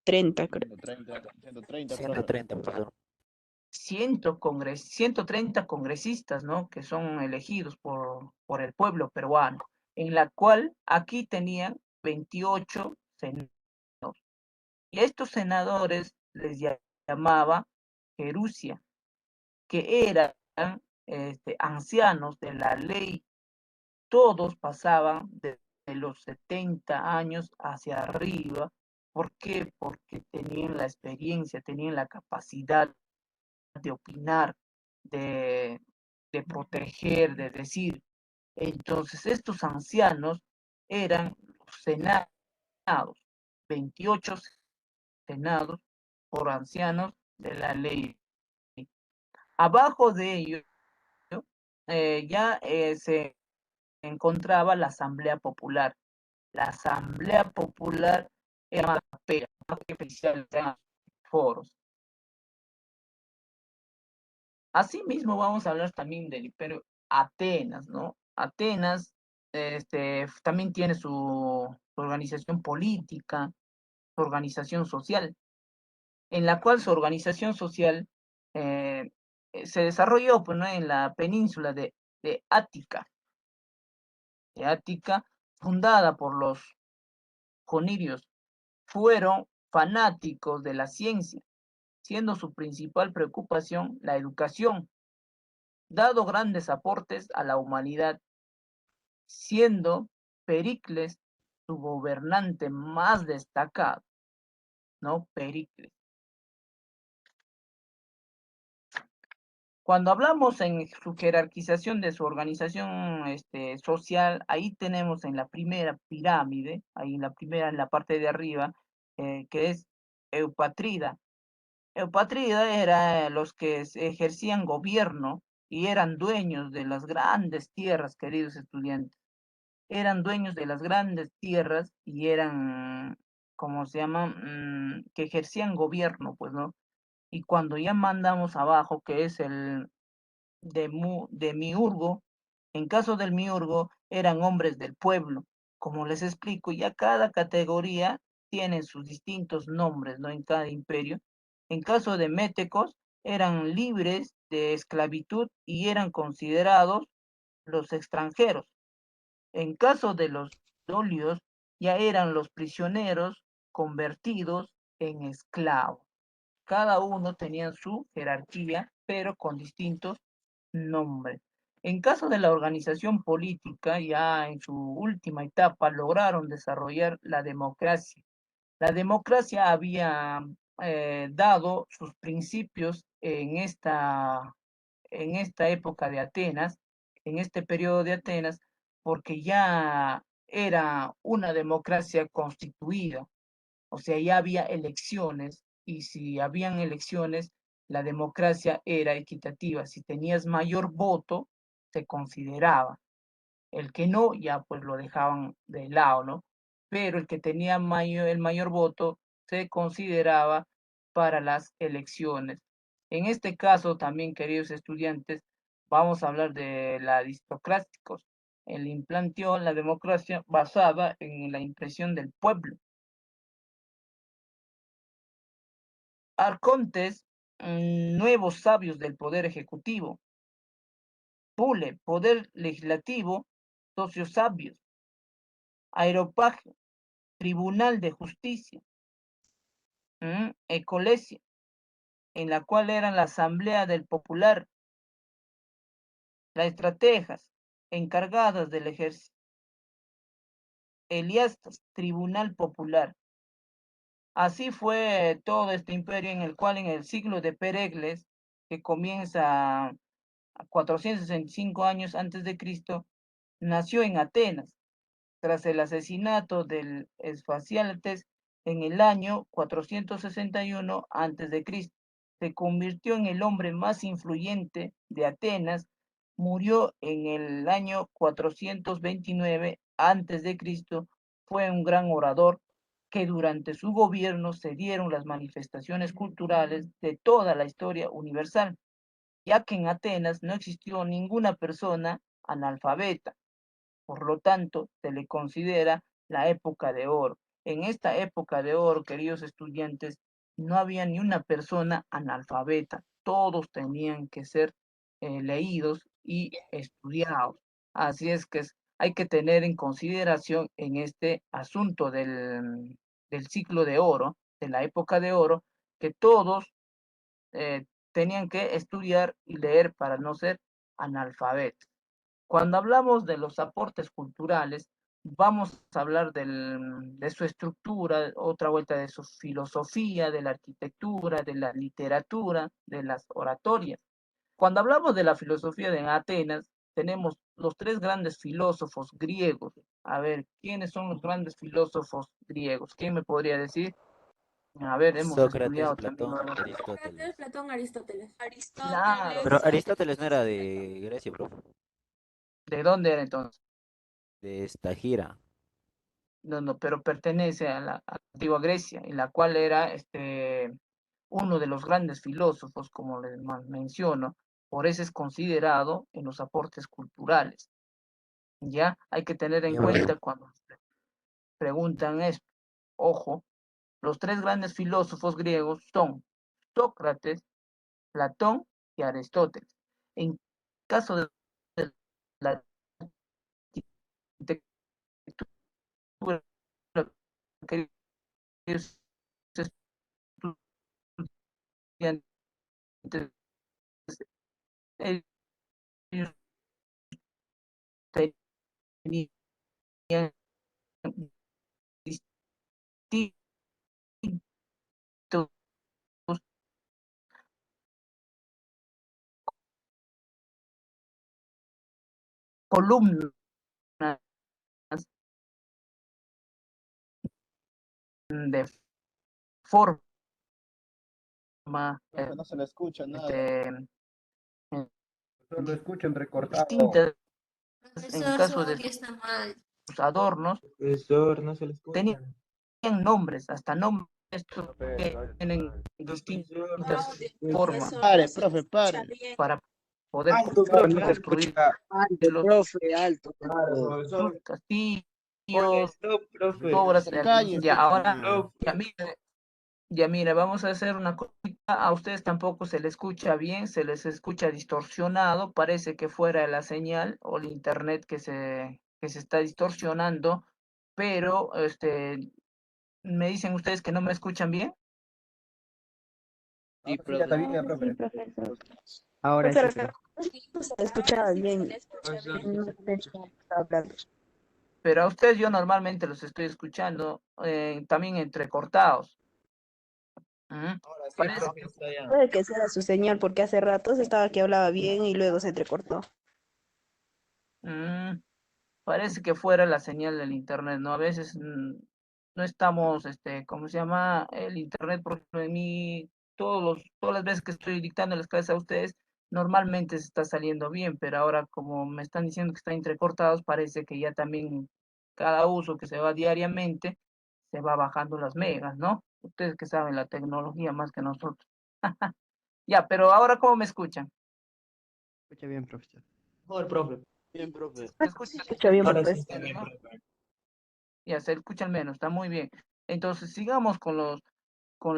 30, creo. 130, 130, profesor. 130 congresistas, ¿no? Que son elegidos por el pueblo peruano, en la cual aquí tenían 28 senadores. Y a estos senadores les llamaba Jerusia, que eran ancianos de la ley. Todos pasaban de los 70 años hacia arriba. ¿Por qué? Porque tenían la experiencia, tenían la capacidad de opinar, de, de proteger, de decir. Entonces, estos ancianos eran los senados, 28 senados por ancianos de la ley. Abajo de ellos ya se encontraba la Asamblea Popular. La Asamblea Popular era más que oficial, eran foros. Asimismo, vamos a hablar también del Imperio Atenas, ¿no? Atenas también tiene su organización política, su organización social, en la cual su organización social eh, se desarrolló, pues, ¿no? En la península de Ática, fundada por los jonirios. Fueron fanáticos de la ciencia, siendo su principal preocupación la educación. dado grandes aportes a la humanidad, siendo Pericles su gobernante más destacado, ¿no? Pericles. Cuando hablamos en su jerarquización de su organización social, ahí tenemos en la primera pirámide, ahí en la parte de arriba, que es Eupatrida. Eupatrida era los que ejercían gobierno y eran dueños de las grandes tierras, queridos estudiantes. Eran dueños de las grandes tierras y eran, ¿cómo se llama? Que ejercían gobierno, pues, ¿no? Y cuando ya mandamos abajo, que es el de Miurgo, en caso del Miurgo, eran hombres del pueblo. Como les explico, ya cada categoría tiene sus distintos nombres, ¿no? En cada imperio. En caso de Métecos, eran libres de esclavitud y eran considerados los extranjeros. En caso de los dolios, ya eran los prisioneros convertidos en esclavos. Cada uno tenía su jerarquía, pero con distintos nombres. En caso de la organización política, ya en su última etapa lograron desarrollar la democracia. La democracia había dado sus principios en esta época de Atenas, en este periodo de Atenas, porque ya era una democracia constituida, o sea, ya había elecciones y si habían elecciones, la democracia era equitativa. Si tenías mayor voto, se consideraba. El que no, ya pues lo dejaban de lado, ¿no? Pero el que tenía el mayor voto se consideraba para las elecciones. En este caso también, queridos estudiantes, vamos a hablar de la aristocráticos. Él implanteó la democracia basada en la impresión del pueblo. Arcontes, nuevos sabios del poder ejecutivo. Pule, poder legislativo, socios sabios. Aeropagio, tribunal de justicia. Ecolesia, en la cual eran la asamblea del popular. Las estrategas, encargadas del ejército. Eliastas, tribunal popular. Así fue todo este imperio en el cual en el siglo de Pericles, que comienza a 465 años antes de Cristo, nació en Atenas, tras el asesinato del Esfaciates en el año 461 antes de Cristo. Se convirtió en el hombre más influyente de Atenas, murió en el año 429 antes de Cristo, fue un gran orador que durante su gobierno se dieron las manifestaciones culturales de toda la historia universal, ya que en Atenas no existió ninguna persona analfabeta. Por lo tanto, se le considera la época de oro. En esta época de oro, queridos estudiantes, no había ni una persona analfabeta. Todos tenían que ser leídos y estudiados. Así es que hay que tener en consideración en este asunto del ciclo de oro, de la época de oro, que todos tenían que estudiar y leer para no ser analfabetos. Cuando hablamos de los aportes culturales, vamos a hablar de su estructura, otra vuelta de su filosofía, de la arquitectura, de la literatura, de las oratorias. Cuando hablamos de la filosofía de Atenas, tenemos los tres grandes filósofos griegos. A ver, ¿quiénes son los grandes filósofos griegos? ¿Quién me podría decir? A ver, hemos Sócrates, estudiado también. Platón, Aristóteles. Platón, Aristóteles. Claro, Pero Aristóteles no era de Grecia, profe, ¿de dónde era entonces? de esta gira. No, no, pero pertenece a la antigua Grecia, en la cual era uno de los grandes filósofos, como les menciono, por eso es considerado en los aportes culturales. Ya hay que tener en Ya, profe. cuenta cuando preguntan esto. Ojo, los tres grandes filósofos griegos son Sócrates, Platón y Aristóteles. En caso de la arquitectura, queridos estudiantes, tenían distintos columnas de forma Profe, no se le escucha nada. Lo escucho entrecortado. distintas en Profesor, su caso de audio está mal. sus adornos, Profesor, no se le escucha. tenían nombres, hasta nombres estos que tienen Profesor, distintas Audio, formas profesor, Pare, no se profe, escucha pare. bien. para poder Alto, profe, no se construir escucha. Alto, los profe, alto. Claro, sus profesor. castillos, Ponle stop, profe. obras. Cállese, Ya ahora, señor. ya mire, vamos a hacer una cosa. A ustedes tampoco se les escucha bien, se les escucha distorsionado. Parece que fuera la señal o el internet que se está distorsionando, pero me dicen ustedes que no me escuchan bien. Sí, Ahora sí ya está profe. bien, Sí, profe. profesor. Ahora sí, Profesor, pero se escuchaba Ahora sí bien. se le escucha Profesor, bien. No entendía lo que estaba hablando. Pero a ustedes yo normalmente los estoy escuchando también entrecortados. Ujú. ahora sí, Parece profe, está ya. Puede que sea su señal, porque hace rato se estaba que hablaba bien y luego se entrecortó. mm, parece que fuera la señal del internet, ¿no? A veces no estamos, ¿cómo se llama? El internet, por ejemplo, en mí, todas las veces que estoy dictando las clases a ustedes, normalmente se está saliendo bien, pero ahora como me están diciendo que están entrecortados, parece que ya también cada uso que se va diariamente, se va bajando las megas, ¿no? Ustedes que saben la tecnología más que nosotros. Ya, pero ahora, ¿cómo me escuchan? escucha bien, profesor. Mejor, profe. Bien, profe. ¿Me escuchan? Se escucha bien, Ahora sí profesor. está bien, profe. Ya, se escuchan menos, está muy bien. Entonces, sigamos con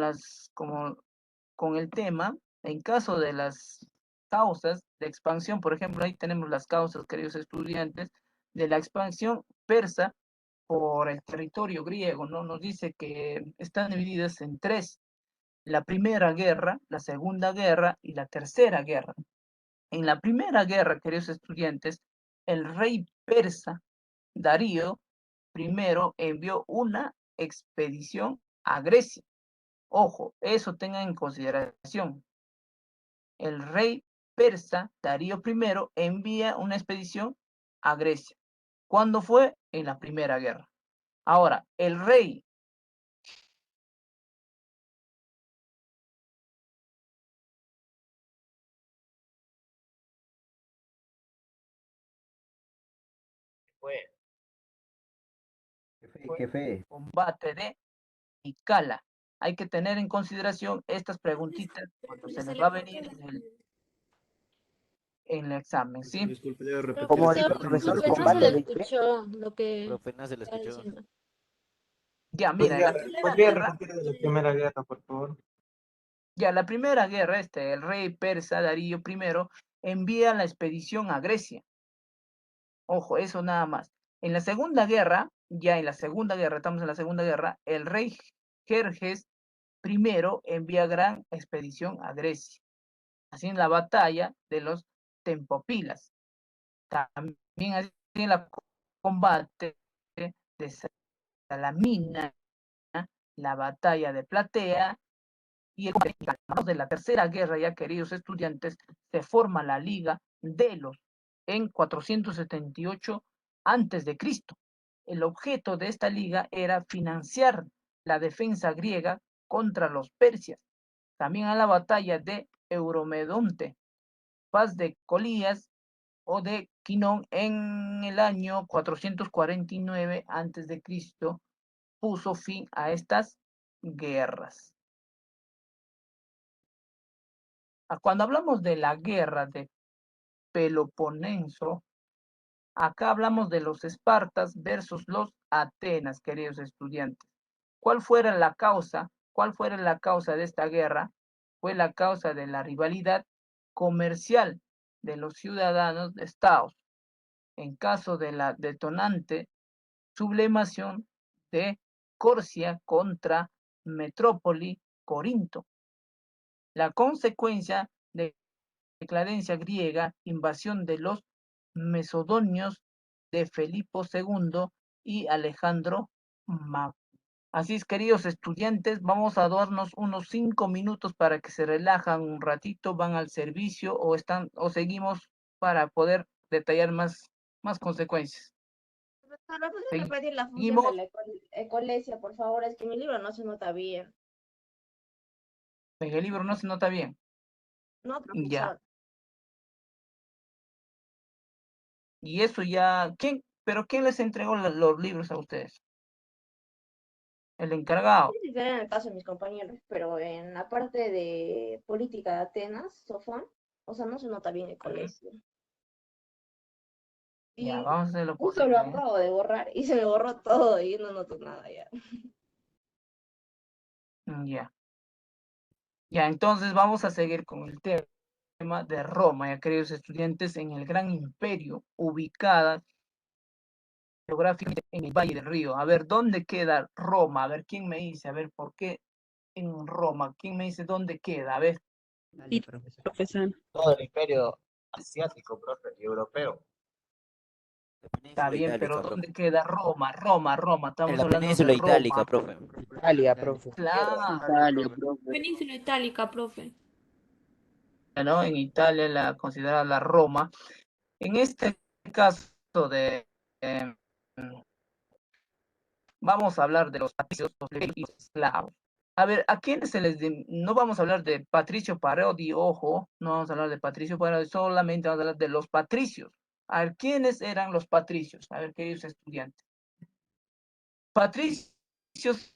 las, como, con el tema. En caso de las causas de expansión, por ejemplo, ahí tenemos las causas, queridos estudiantes, de la expansión persa por el territorio griego, ¿no? Nos dice que están divididas en tres: la primera guerra, la segunda guerra y la tercera guerra. En la primera guerra, queridos estudiantes, el rey persa Darío primero envió una expedición a Grecia. Ojo, eso tengan en consideración. El rey persa Darío I envía una expedición a Grecia. ¿Cuándo fue? En la primera guerra. Ahora, el rey Qué fe. combate de Icala. Hay que tener en consideración estas preguntitas cuando se les va a venir en el examen, ¿sí? Disculpe, debe repetir. ¿Cómo Profesor, dijo, profesor? disculpe, no se ¿Combate le de qué? escuchó lo que Profe, no se le está escuchó. diciendo. Ya, mira, en la primera ¿Podría guerra, repetir de la primera guerra, por favor? ya la primera guerra, el rey persa Darío I envía la expedición a Grecia. Ojo, eso nada más. En la segunda guerra, ya en la segunda guerra, estamos en la segunda guerra, el rey Jerjes I envía gran expedición a Grecia. Así en la batalla de los Tempopilas. También así en la combate de Salamina, la batalla de Platea y el de la tercera guerra, ya queridos estudiantes, se forma la Liga Delos en 478 antes de Cristo. El objeto de esta liga era financiar la defensa griega contra los persias. También a la batalla de Euromedonte, paz de Colías o de Quinón en el año 449 antes de Cristo, puso fin a estas guerras. Cuando hablamos de la guerra de Peloponeso, acá hablamos de los espartas versus los Atenas, queridos estudiantes. ¿Cuál fuera la causa? ¿Cuál fuera la causa de esta guerra? Fue la causa de la rivalidad comercial de los ciudadanos de estados. En caso de la detonante sublevación de Corcia contra Metrópoli, Corinto. La consecuencia de decadencia griega, invasión de los macedonios de Felipe II y Alejandro Magno. Así es, queridos estudiantes, vamos a darnos unos 5 minutos para que se relajan un ratito, van al servicio o seguimos para poder detallar más consecuencias. Profesor, ¿me puede repetir la función de la ecolesia, por favor? Es que mi libro no se nota bien. En el libro no se nota bien. No, Ya. profesor. Y eso ya, ¿pero quién les entregó los libros a ustedes? El encargado. Sí, en el caso de mis compañeros, pero en la parte de política de Atenas, Sofón, o sea, no se nota bien el colegio. Ya, Y vamos a hacerlo justo lo posible. acabo de borrar y se me borró todo y no noto nada ya. Ya. Ya, entonces vamos a seguir con el tema de Roma, ya queridos estudiantes, en el gran imperio, ubicada geográficamente en el Valle del Río. A ver, ¿dónde queda Roma? A ver, ¿quién me dice? A ver, ¿por qué en Roma? ¿Quién me dice dónde queda? A ver. Dale, profesor. Profesor. Todo el imperio asiático, profe, y europeo. Está bien, pero ¿dónde queda Roma? En Estamos la hablando de península itálica, Roma. profe. Italia, profe. Claro, Italia, profe. Península itálica, profe. ¿no? En Italia, considerada la Roma. En este caso eh, vamos a hablar de los patricios y los esclavos. A ver, ¿a quiénes no vamos a hablar de Patricio Parodi, ojo, no vamos a hablar de Patricio Parodi, solamente vamos a hablar de los patricios. A ver, ¿quiénes eran los patricios? A ver, queridos estudiantes. Patricios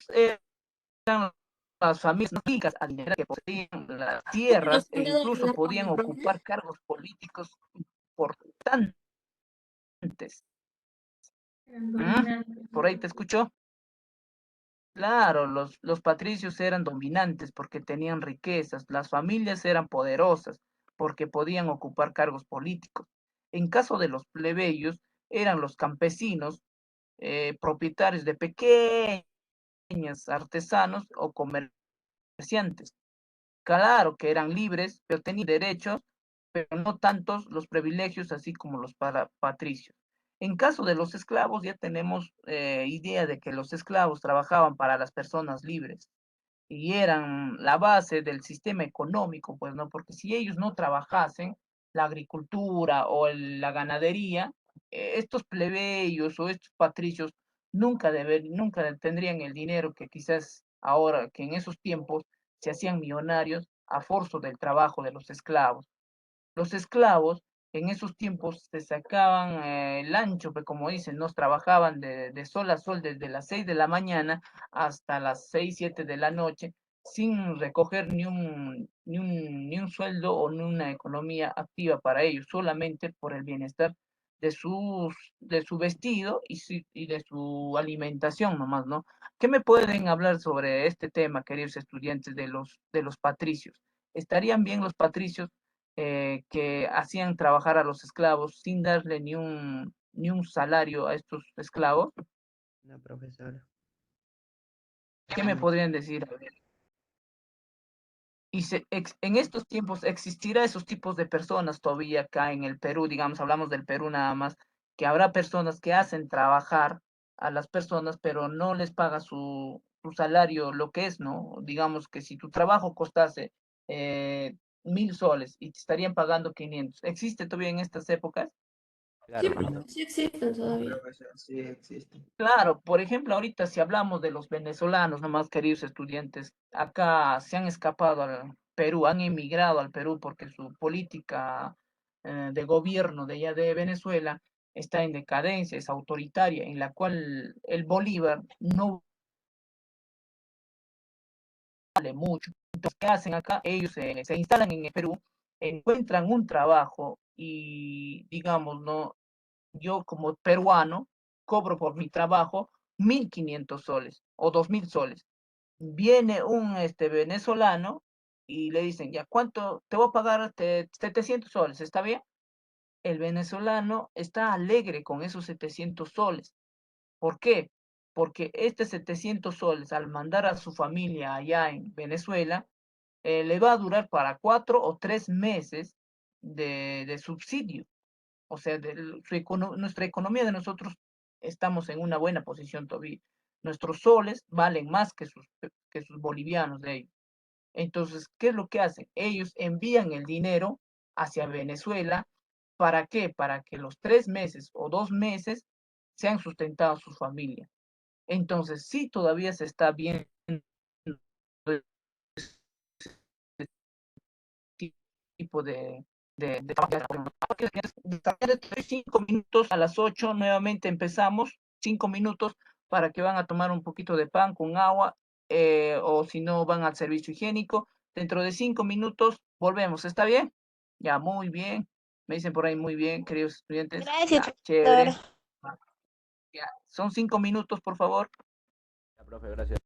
eran las familias ricas, adineradas, que poseían las tierras e incluso podían ocupar cargos políticos importantes. ¿Por ahí te escucho? Claro, los patricios eran dominantes porque tenían riquezas, las familias eran poderosas porque podían ocupar cargos políticos. En caso de los plebeyos, eran los campesinos, propietarios de pequeños artesanos o comerciantes. Claro que eran libres, pero tenían derechos, pero no tantos los privilegios así como los patricios. En caso de los esclavos, ya tenemos idea de que los esclavos trabajaban para las personas libres y eran la base del sistema económico, pues, ¿no? Porque si ellos no trabajasen, la agricultura o la ganadería, estos plebeyos o estos patricios nunca tendrían el dinero que quizás ahora, que en esos tiempos se hacían millonarios a forzo del trabajo de los esclavos. Los esclavos en esos tiempos se sacaban el ancho, pues como dicen, nos trabajaban de sol a sol desde las 6 de la mañana hasta las 6, 7 de la noche, sin recoger ni un sueldo o ni una economía activa para ellos, solamente por el bienestar de su vestido y de su alimentación nomás, ¿no? ¿Qué me pueden hablar sobre este tema, queridos estudiantes, de los patricios? ¿Estarían bien los patricios que hacían trabajar a los esclavos sin darle ni un salario a estos esclavos? No, profesor. ¿Qué me podrían decir? A ver. Y en estos tiempos existirá esos tipos de personas todavía acá en el Perú, digamos, hablamos del Perú nada más, que habrá personas que hacen trabajar a las personas, pero no les paga su salario lo que es, ¿no? Digamos que si tu trabajo costase 1.000 soles y te estarían pagando 500, ¿existe todavía en estas épocas? Sí, Claro. profe, sí existen todavía. Sí, existe. Claro, por ejemplo, ahorita si hablamos de los venezolanos, nomás queridos estudiantes, acá se han escapado al Perú, han emigrado al Perú porque su política de gobierno de allá de Venezuela está en decadencia, es autoritaria, en la cual el Bolívar no vale mucho. Entonces, ¿qué hacen acá? Ellos se instalan en el Perú, encuentran un trabajo y, digamos, no, yo como peruano cobro por mi trabajo 1.500 soles o 2.000 soles. Viene un venezolano y le dicen, ya, ¿cuánto? Te voy a pagar 700 soles, ¿está bien? El venezolano está alegre con esos 700 soles. ¿Por qué? Porque 700 soles, al mandar a su familia allá en Venezuela, le va a durar para 4 o 3 meses de subsidio. O sea, nuestra economía de nosotros estamos en una buena posición todavía. Nuestros soles valen más que sus bolivianos de ellos. Entonces, ¿qué es lo que hacen? Ellos envían el dinero hacia Venezuela. ¿Para qué? Para que los 3 meses o 2 meses sean sustentados sus familias. Entonces, sí, todavía se está viendo tipo de trabajo. 5 minutos a las 8 nuevamente empezamos, 5 minutos para que van a tomar un poquito de pan con agua, o si no van al servicio higiénico. Dentro de 5 minutos volvemos, ¿está bien? Ya, muy bien. Me dicen por ahí muy bien, queridos estudiantes. Gracias, Ya, chévere. profesor. Ya, son 5 minutos, por favor. Ya, profe, gracias.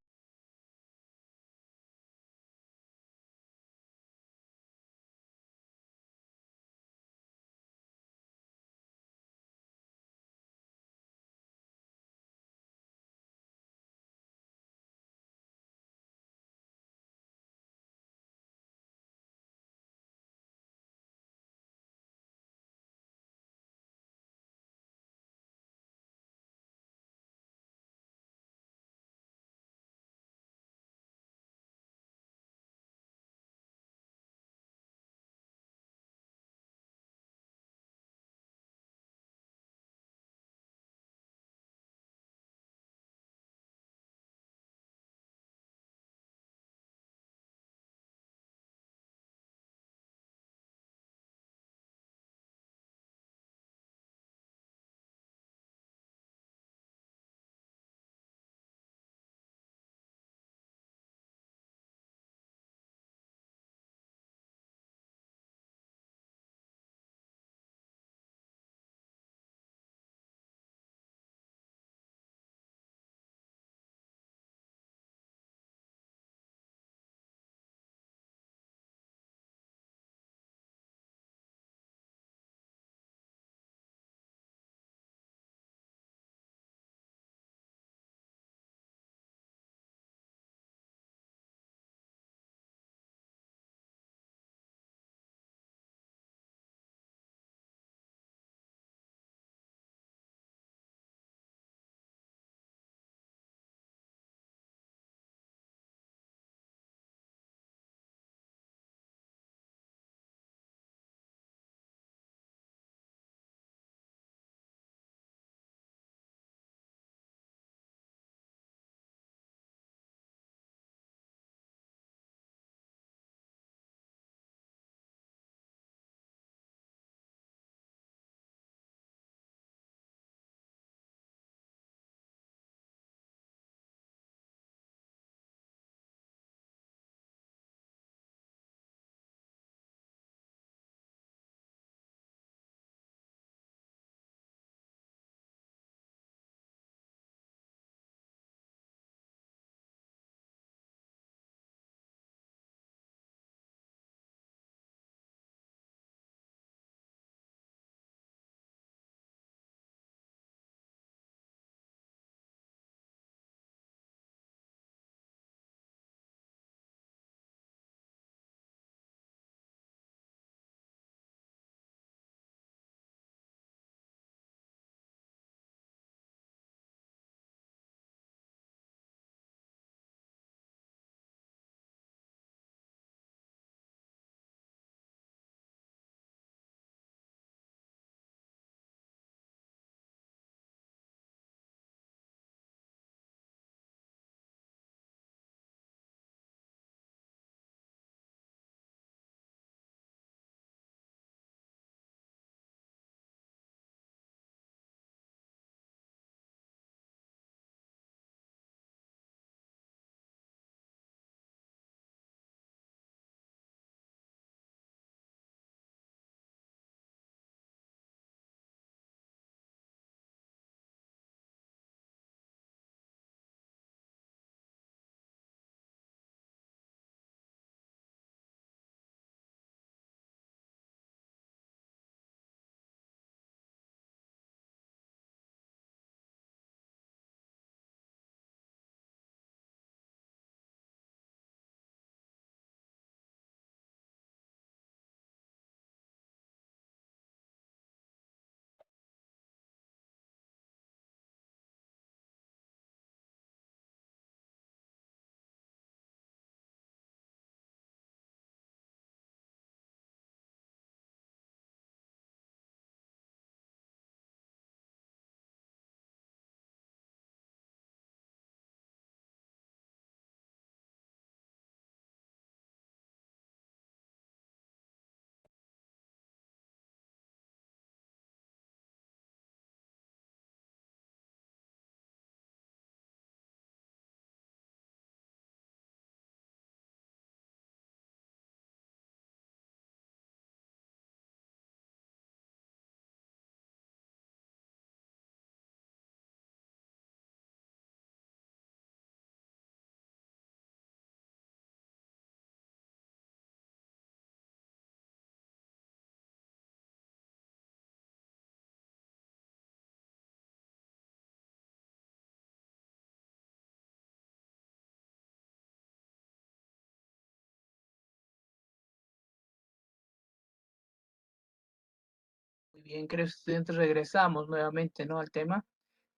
bien, creo estudiantes, regresamos nuevamente, ¿no?, al tema.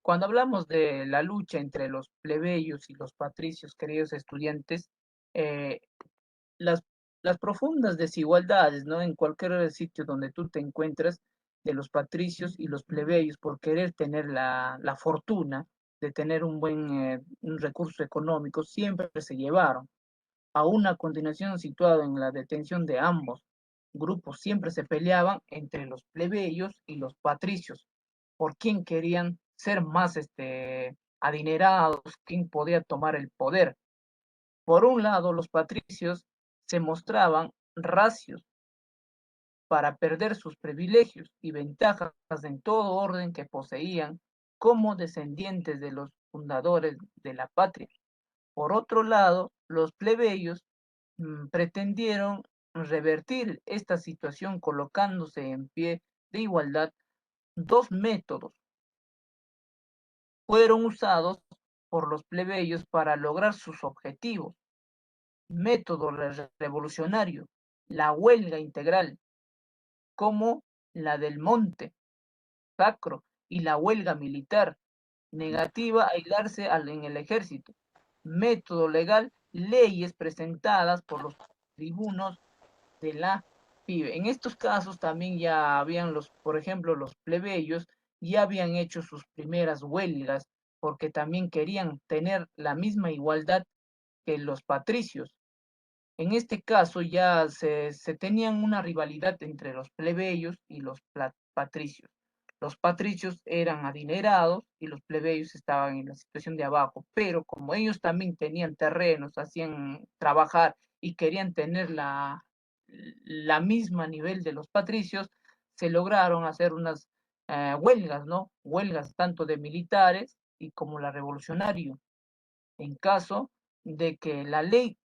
Cuando hablamos de la lucha entre los plebeyos y los patricios, queridos estudiantes, eh, las, las profundas desigualdades, ¿no?, en cualquier sitio donde tú te encuentras, de los patricios y los plebeyos, por querer tener la fortuna de tener un buen un recurso económico, siempre se llevaron. Aún a continuación, situado en la detención de ambos grupos, siempre se peleaban entre los plebeyos y los patricios, por quién querían ser más adinerados, quién podía tomar el poder. Por un lado, los patricios se mostraban racios para perder sus privilegios y ventajas en todo orden que poseían como descendientes de los fundadores de la patria. Por otro lado, los plebeyos pretendieron revertir esta situación colocándose en pie de igualdad. Dos métodos fueron usados por los plebeyos para lograr sus objetivos. Método revolucionario, la huelga integral, como la del Monte Sacro, y la huelga militar, negativa a aislarse en el ejército. Método legal, leyes presentadas por los tribunos de la PIB. En estos casos también ya habían por ejemplo, los plebeyos ya habían hecho sus primeras huelgas porque también querían tener la misma igualdad que los patricios. En este caso ya se tenían una rivalidad entre los plebeyos y los patricios. Los patricios eran adinerados y los plebeyos estaban en la situación de abajo, pero como ellos también tenían terrenos, hacían trabajar y querían tener la misma nivel de los patricios, se lograron hacer unas huelgas, ¿no? Huelgas tanto de militares y como la revolucionario. En caso de que la ley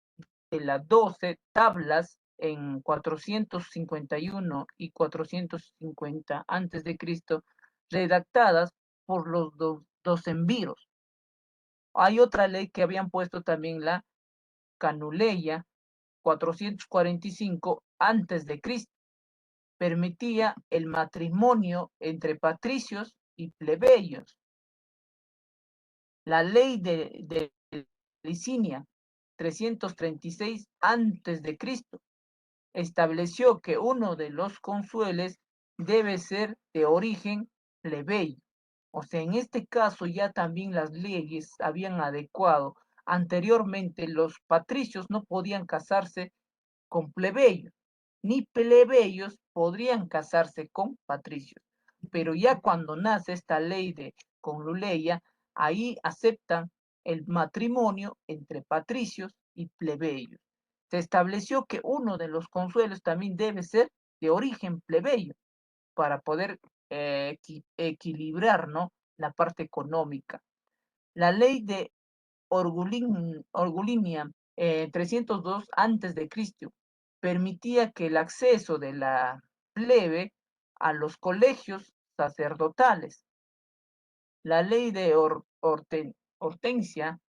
de las 12 tablas en 451 y 450 antes de Cristo, redactadas por los docemviros. Hay otra ley que habían puesto también, la Canuleia 445 antes de Cristo. Permitía el matrimonio entre patricios y plebeyos. La ley de Licinia 336 antes de Cristo estableció que uno de los cónsules debe ser de origen plebeyo. O sea, en este caso ya también las leyes habían adecuado. Anteriormente los patricios no podían casarse con plebeyos, ni plebeyos podrían casarse con patricios. Pero ya cuando nace esta ley de Conluleia, ahí aceptan el matrimonio entre patricios y plebeyos. Se estableció que uno de los consuelos también debe ser de origen plebeyo para poder equilibrar, ¿no?, la parte económica. La ley de Orgulinia 302 antes de Cristo permitía que el acceso de la plebe a los colegios sacerdotales. La ley de Hortensia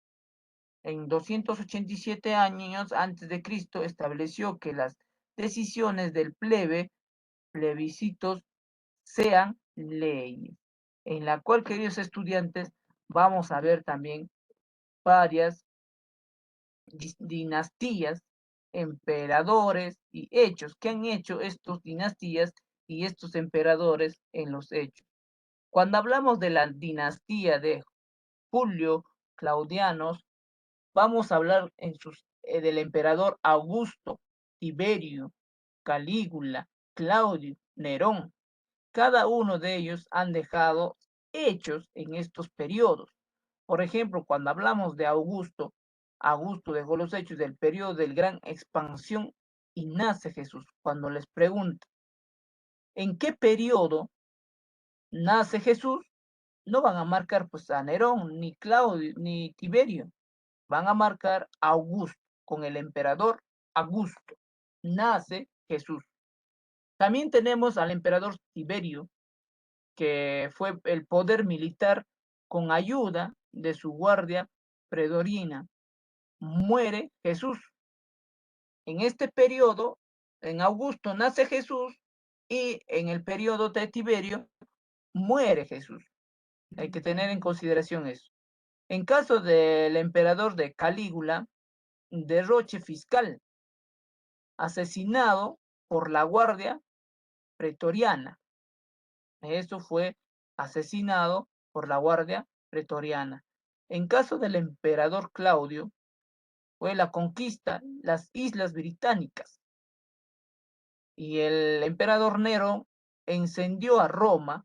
en 287 años antes de Cristo estableció que las decisiones del plebiscitos sean leyes, en la cual, queridos estudiantes, vamos a ver también varias dinastías, emperadores y hechos que han hecho estos dinastías y estos emperadores en los hechos. Cuando hablamos de la dinastía de Julio Claudianos, vamos a hablar del emperador Augusto, Tiberio, Calígula, Claudio, Nerón. Cada uno de ellos han dejado hechos en estos periodos. Por ejemplo, cuando hablamos de Augusto, Augusto dejó los hechos del periodo de gran expansión y nace Jesús. Cuando les pregunto, ¿en qué periodo nace Jesús? No van a marcar pues a Nerón, ni Claudio, ni Tiberio. Van a marcar a Augusto, con el emperador Augusto. Nace Jesús. También tenemos al emperador Tiberio, que fue el poder militar con ayuda de su guardia predorina. Muere Jesús. En este periodo, en Augusto nace Jesús y en el periodo de Tiberio muere Jesús. Hay que tener en consideración eso. En caso del emperador de Calígula, derroche fiscal, asesinado por la guardia pretoriana. Eso fue asesinado por la guardia pretoriana. En caso del emperador Claudio, fue la conquista las islas británicas. Y el emperador Nero encendió a Roma,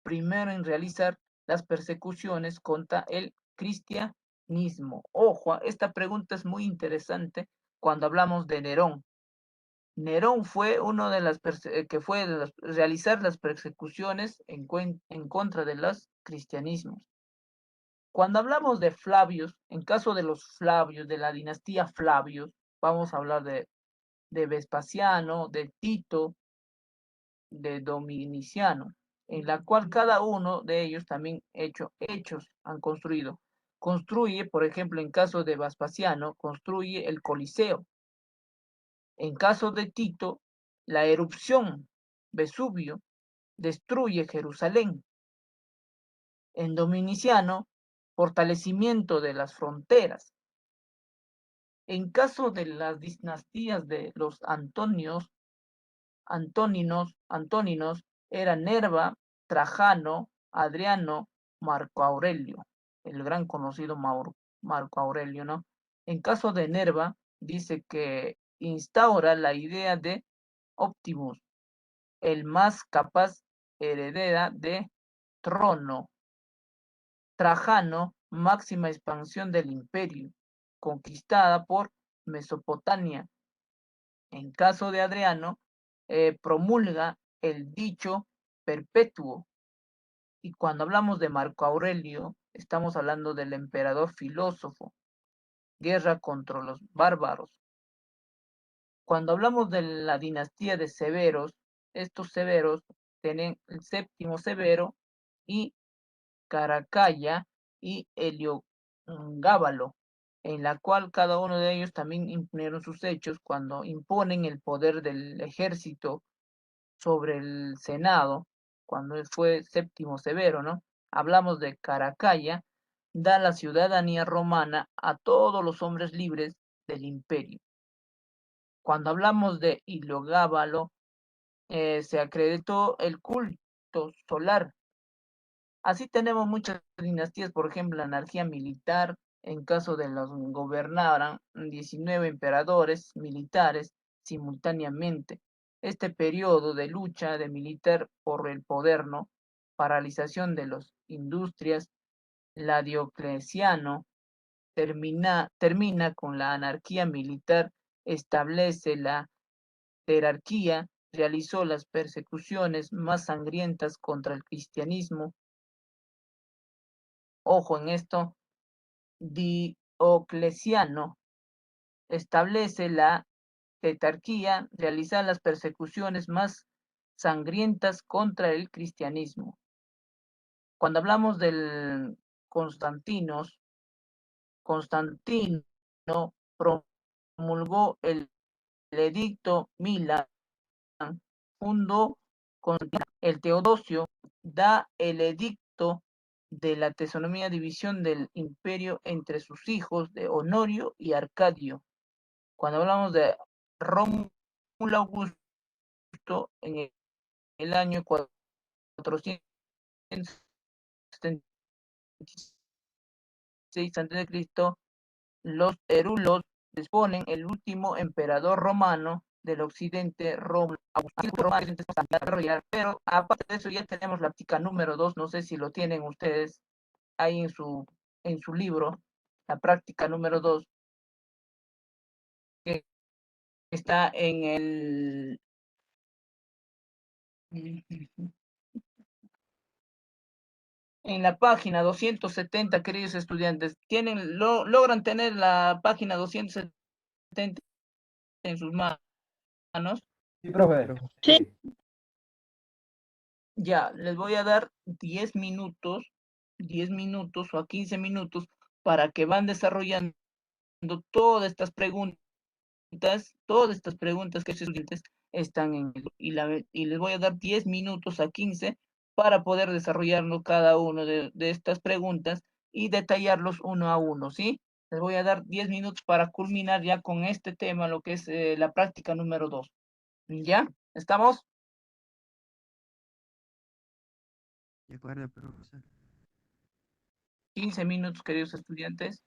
primero en realizar las persecuciones contra el cristianismo. Ojo, esta pregunta es muy interesante cuando hablamos de Nerón. Nerón fue uno de las que fue de realizar las persecuciones en contra de los cristianismos. Cuando hablamos de Flavios, en caso de los Flavios, de la dinastía Flavios, vamos a hablar de Vespasiano, de Tito, de Dominiciano, en la cual cada uno de ellos también hechos han construido. Construye, por ejemplo, en caso de Vespasiano, construye el Coliseo. En caso de Tito, la erupción Vesubio destruye Jerusalén. En Dominiciano, fortalecimiento de las fronteras. En caso de las dinastías de los Antoninos, era Nerva, Trajano, Adriano, Marco Aurelio, el gran conocido Marco Aurelio, ¿no? En caso de Nerva, dice que instaura la idea de Optimus, el más capaz heredera de trono. Trajano, máxima expansión del imperio, conquistada por Mesopotamia. En caso de Adriano, promulga el dicho perpetuo. Y cuando hablamos de Marco Aurelio, estamos hablando del emperador filósofo, guerra contra los bárbaros. Cuando hablamos de la dinastía de Severos, estos Severos tienen el séptimo Severo y Caracalla y Heliogábalo, en la cual cada uno de ellos también imponieron sus hechos cuando imponen el poder del ejército sobre el Senado, cuando fue séptimo Severo, ¿no? Hablamos de Caracalla, da la ciudadanía romana a todos los hombres libres del imperio. Cuando hablamos de Heliogábalo, se acreditó el culto solar. Así tenemos muchas dinastías, por ejemplo, la anarquía militar, en caso de los gobernaran 19 emperadores militares simultáneamente. Este periodo de lucha de militar por el poder, ¿no? Paralización de las industrias, la Diocleciano termina con la anarquía militar, establece la jerarquía, realizó las persecuciones más sangrientas contra el cristianismo. Ojo en esto, Diocleciano establece la tetrarquía, realiza las persecuciones más sangrientas contra el cristianismo. Cuando hablamos del Constantino promulgó el edicto Milan, fundó el Teodosio, da el edicto de la tesonomía división del imperio entre sus hijos de Honorio y Arcadio. Cuando hablamos de Rómulo Augusto, en el año 476 a.C., los herulos disponen el último emperador romano del occidente, Rómulo Augusto, pero aparte de eso ya tenemos la práctica número 2, no sé si lo tienen ustedes ahí en su libro, la práctica número 2, que está en la página 270, queridos estudiantes. Logran tener la página 270 en sus manos. Sí, profe. Sí. Ya, les voy a dar 10 minutos o a 15 minutos para que van desarrollando todas estas preguntas que los estudiantes están y les voy a dar 10 minutos a 15 para poder desarrollarnos cada uno de estas preguntas y detallarlos uno a uno, ¿sí? Les voy a dar 10 minutos para culminar ya con este tema, lo que es la práctica número 2. ¿Ya? ¿Estamos? De acuerdo, profesor. 15 minutos, queridos estudiantes.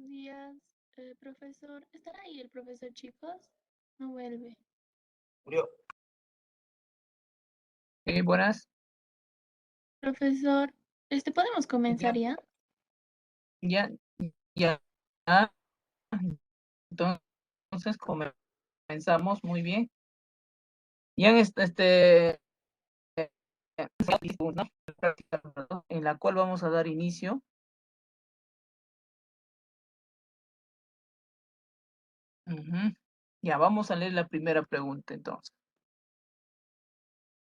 días, profesor. ¿Estará ahí el profesor, chicos? No vuelve. Murió. Buenas. Profesor, ¿podemos comenzar ya? Ya, ya. Ah, entonces comenzamos muy bien. Ya en en la cual vamos a dar inicio. Ya, vamos a leer la primera pregunta entonces.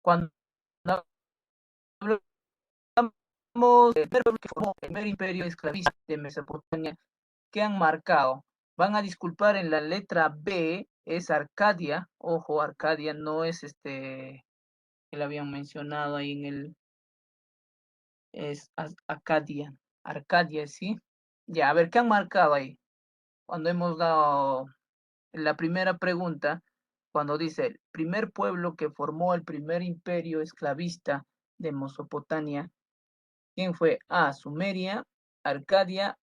Cuando hablamos del primer imperio esclavista de Mesopotamia, ¿qué han marcado? Van a disculpar, en la letra B es Arcadia. Ojo, Arcadia no es que le habían mencionado ahí en el, es Acadia. Arcadia, ¿sí? Ya, a ver, ¿qué han marcado ahí? Cuando hemos dado la primera pregunta, cuando dice el primer pueblo que formó el primer imperio esclavista de Mesopotamia, ¿quién fue? A, Sumeria, Arcadia,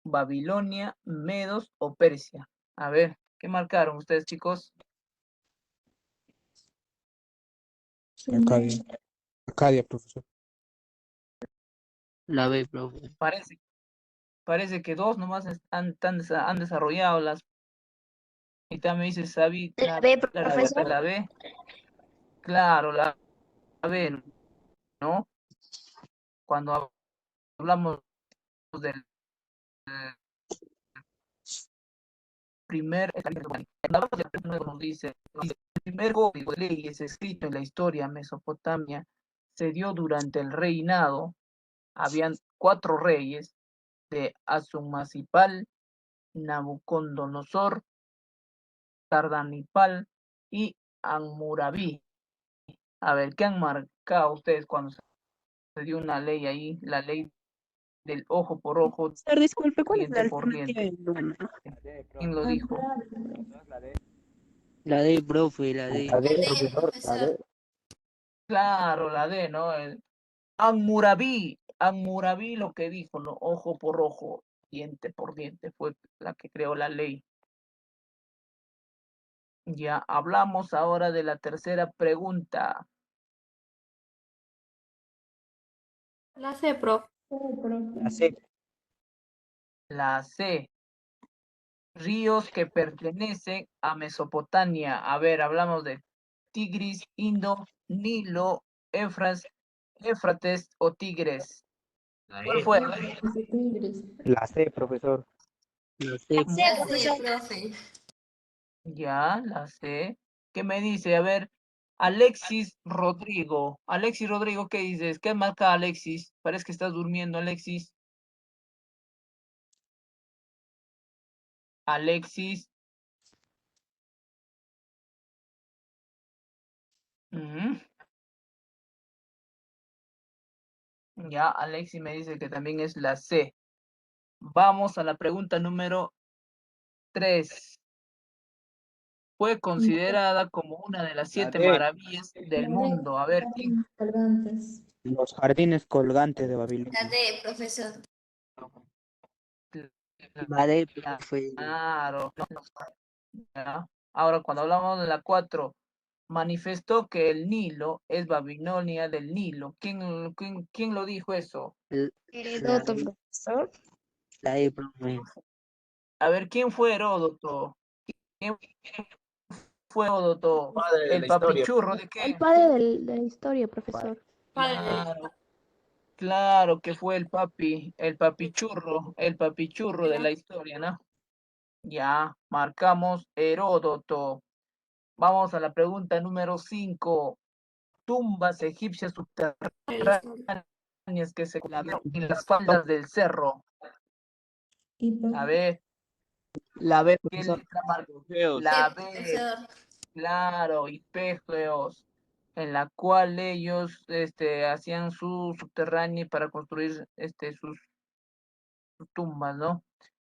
Babilonia, Medos o Persia. A ver, ¿qué marcaron ustedes, chicos? Acadia. Acadia, profesor. La B, profe. Parece que dos nomás han desarrollado las. Y también dice Sabi, La B, la respuesta es profesor. la B. Claro, la B, ¿no? Cuando hablamos del primer, nos dice, el primer código de leyes escrito en la historia Mesopotamia se dio durante el reinado. Habían 4 reyes de Azumasipal, Nabucodonosor, Sardanipal y Hammurabi. A ver, ¿qué han marcado ustedes cuando se dio una ley ahí? La ley del ojo por ojo, Sir, disculpe, ¿cuál es la diente por alternativa diente. en uno? ¿Quién lo dijo? La D, profe, la D. La D, profesor. La D. Claro, la D, ¿no? Hammurabi lo que dijo, ¿no? Ojo por ojo, diente por diente, fue la que creó la ley. Ya hablamos ahora de la tercera pregunta. La C, profe. La C. La C. Ríos que pertenecen a Mesopotamia. A ver, hablamos de Tigris, Indo, Nilo, Éfrates o Tigres. ¿Cuál fue? La C, profesor. La C, profe. Ya, la C. ¿Qué me dice? A ver, Alexis Rodrigo. Alexis Rodrigo, ¿qué dices? ¿Qué marca Alexis? Parece que estás durmiendo, Alexis. Alexis. Ya, Alexis me dice que también es la C. Vamos a la pregunta número 3. Fue considerada como una de las 7 D. maravillas del mundo. A ver, ¿quién? Los jardines colgantes de Babilonia. La D, profesor. la D, profe. Claro. Ya. Ahora, cuando hablamos de la 4, manifestó que el Nilo es Babilonia del Nilo. ¿Quién lo dijo eso? Heródoto, profesor. La E, profe. A ver, ¿quién fue Heródoto? ¿Quién fue Heródoto? Padre de ¿El la historia. papichurro de El qué? padre de la historia, profesor. Claro que fue el papichurro de la historia, ¿no? Ya, marcamos Heródoto. Vamos a la pregunta número 5. Tumbas egipcias subterráneas que se encontraron en las faldas del cerro. A ver, La B, ¿qué profesor. letra marca? La B, claro, Hipegeos, en la cual ellos hacían su subterráneo para construir sus tumbas, ¿no?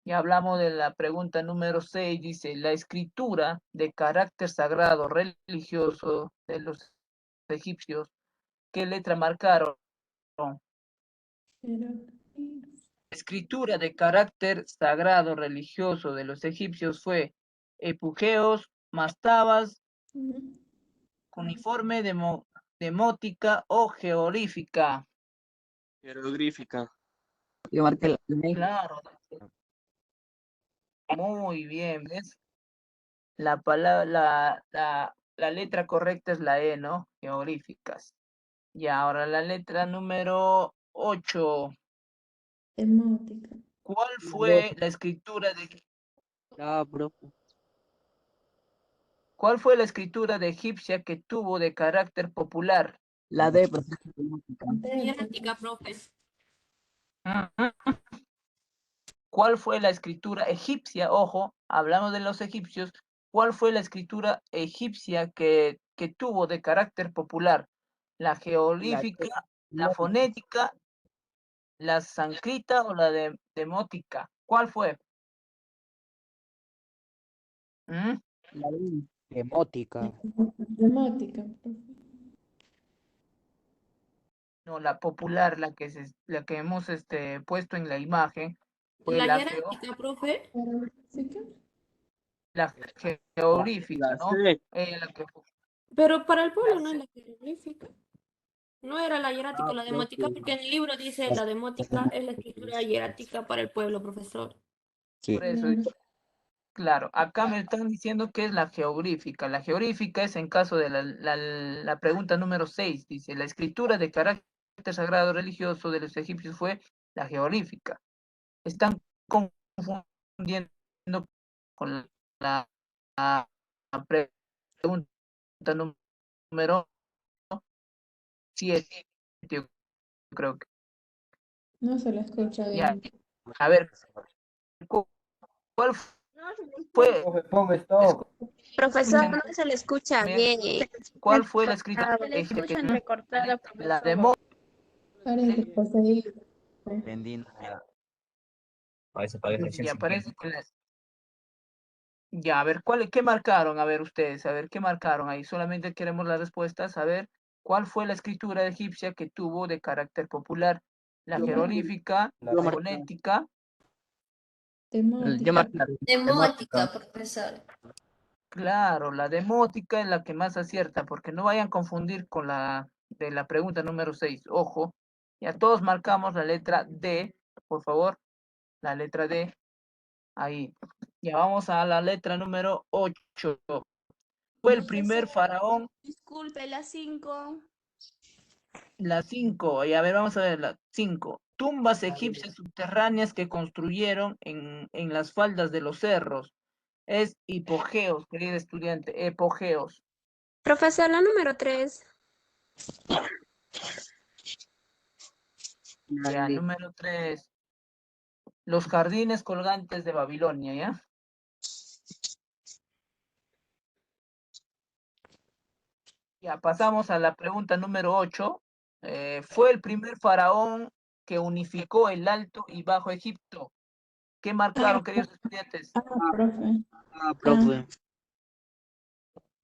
Y hablamos de la pregunta número 6, dice, la escritura de carácter sagrado religioso de los egipcios, ¿qué letra marcaron? escritura de carácter sagrado religioso de los egipcios fue epugeos, mastabas, cuneiforme, demótica o geoglífica? Jeroglífica. Yo marqué la E. Claro. Muy bien, ¿ves? La palabra, la letra correcta es la E, ¿no? Geoglíficas. Y ahora la letra número 8. Demótica. ¿Cuál fue la escritura de La profe. ¿Cuál fue la escritura de egipcia que tuvo de carácter popular? La D, profe. Hierática, profe. ¿Cuál fue la escritura egipcia? Ojo, hablamos de los egipcios. ¿Cuál fue la escritura egipcia que tuvo de carácter popular? ¿La geoglífica, la fonética, la sánscrita o la demótica? ¿Cuál fue? ¿Mm? La D. Demótica. Demótica, profe. No, la popular, la que hemos puesto en la imagen, fue La la hierática, profe. geoglífica, ¿no? C. La que Pero para el pueblo no es la jeroglífica. No era la hierática o la profe. demótica, porque en el libro dice la demótica es la escritura hierática para el pueblo, profesor. por eso, claro, acá me están diciendo que es la geoglífica. La geoglífica es en caso de la pregunta número 6. Dice, la escritura de carácter sagrado religioso de los egipcios fue la geoglífica. Están confundiendo con la pregunta número 7. Yo creo que No se la escucha ya. bien. A ver, ¿cuál fue? Pongo stop. Profesor, no se le escucha bien. ¿Cuál fue la escritura Se le egipcia que escucha entrecortada, la profesor. Parece poseído. Entendiendo. A veces parece Ya parece que ya, a ver, ¿qué marcaron? A ver, ustedes, a ver, ¿qué marcaron ahí? Solamente queremos las respuestas, a ver, ¿cuál fue la escritura egipcia que tuvo de carácter popular? ¿La jeroglífica, la fonética? Yo Demótica. marqué la D. Demótica, profesor. Claro, la demótica es la que más acierta, porque no vayan a confundir con la de la pregunta número 6. Ojo, ya todos marcamos la letra D, por favor, la letra D. Ahí. Ya vamos a la letra número 8. Fue el primer faraón, Disculpe, las 5. la 5. Y a ver, vamos a ver la 5. Tumbas egipcias subterráneas que construyeron en las faldas de los cerros. Es hipogeos, querido estudiante, hipogeos. Profesor, la número 3. Ya, número 3. Los jardines colgantes de Babilonia, ¿ya? Ya, pasamos a la pregunta número 8. Fue el primer faraón que unificó el Alto y Bajo Egipto. ¿Qué marcaron, queridos estudiantes? Profe. Profe.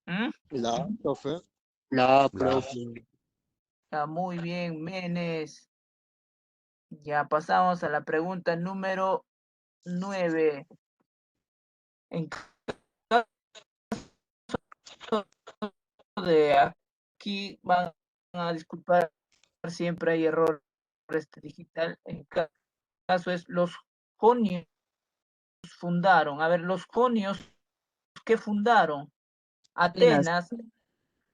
¿Mm? La, profe. La profe. Ya, muy bien, Menes. Ya pasamos a la pregunta número 9. En caso de aquí van a disculpar, siempre hay error digital. En caso es los jonios fundaron. A ver, los jonios, ¿qué fundaron? Atenas,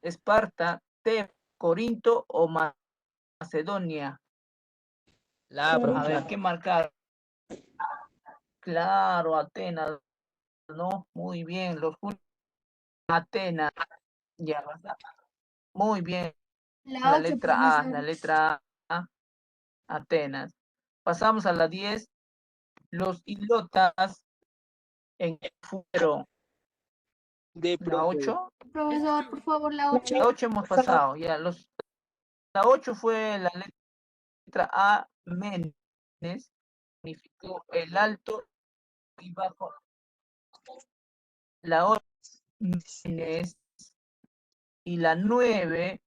Esparta, Tebas, Corinto o Macedonia. La A profe. ver, ¿qué marcaron? Claro, Atenas, ¿no? Muy bien, los junios, Atenas, ya, ¿verdad? Muy bien, La 8, la profesor. letra A, Atenas. Pasamos a la 10, los ilotas en fueron. D, La profe. 8, Profesor, por favor, la 8. la 8 hemos pasado, ya, la 8 fue la letra A, Menes, significó el alto y bajo. La 8, Menes, y la 9,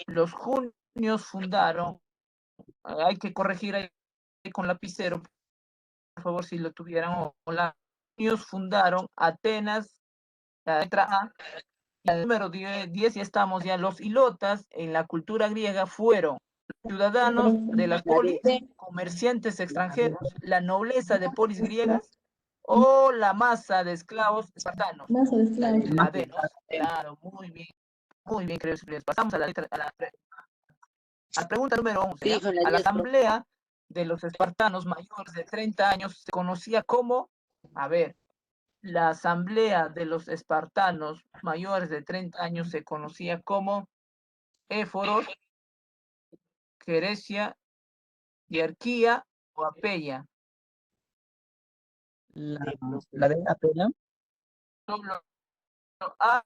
los junios fundaron. Hay que corregir ahí con lapicero, por favor, si lo tuvieran, o ellos fundaron Atenas, la letra A. Y el número 10 ya estamos, ya los ilotas en la cultura griega fueron ciudadanos de las polis, comerciantes extranjeros, la nobleza de polis griegas o la masa de esclavos espartanos. La letra D, ¿no? Claro, muy bien, queridos estudiantes. Pasamos a la pregunta número 11. ¿ya? A la asamblea de los espartanos mayores de 30 años se conocía como, a ver, la asamblea de los espartanos mayores de 30 años se conocía como Éforos, Querecia, Diarquía o Apeya. La de Apela. Solo A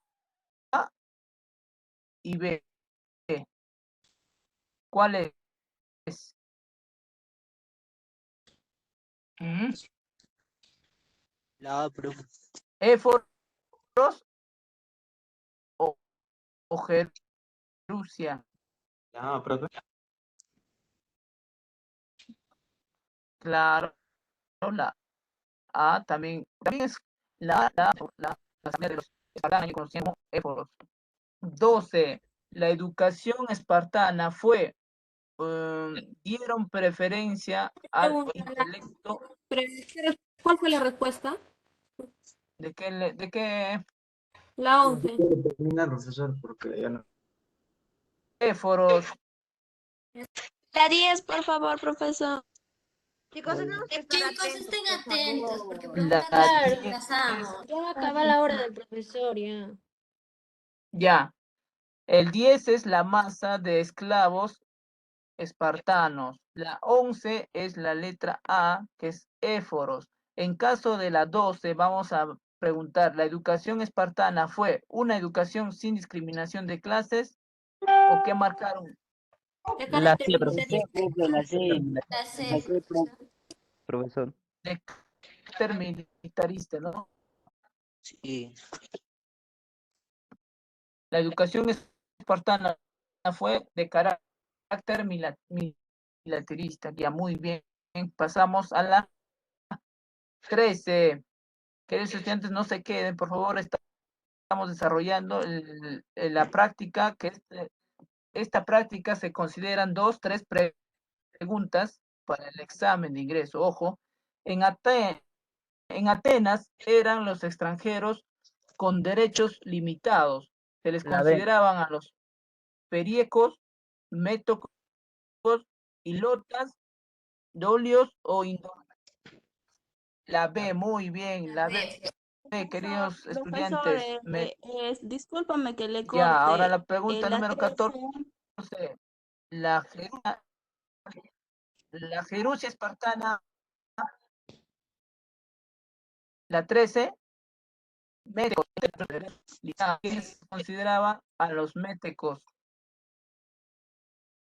y B. ¿Cuál es? La A, profe. Éforos o Jerusia. Ah, profe. Claro, la A también es la asamblea de los espartanos, conocida como Éforos. 12. La educación espartana fue, dieron preferencia al intelecto. ¿Cuál fue la respuesta? ¿De qué? La 11. Terminar, profesor, porque ya no. Éforos. La 10, por favor, profesor. Chicos, tenemos que estar atentos, porque La claro, 10. Ya va a acabar la hora del profesor, ya. Ya. El 10 es la masa de esclavos espartanos. La 11 es la letra A, que es éforos. En caso de la 12, vamos a preguntar, ¿la educación espartana fue una educación sin discriminación de clases o qué marcaron? La C, profesor. La C. La C. La C, profesor. De carácter militarista, ¿no? Sí. La educación espartana fue de carácter militarista. Ya, muy bien. Pasamos a la 13. Queridos estudiantes, no se queden, por favor, estamos desarrollando la práctica, que esta práctica se consideran 3 preguntas para el examen de ingreso. Ojo, en Atenas eran los extranjeros con derechos limitados. Se les consideraban a los periecos, métocos, ilotas, dolios o indólicos. La B, muy bien, la B. Queridos estudiantes, Discúlpame que le corte. ya, ahora la pregunta la número 13. 14. La Jerusia espartana, la 13, métecos, que se consideraba a los métecos.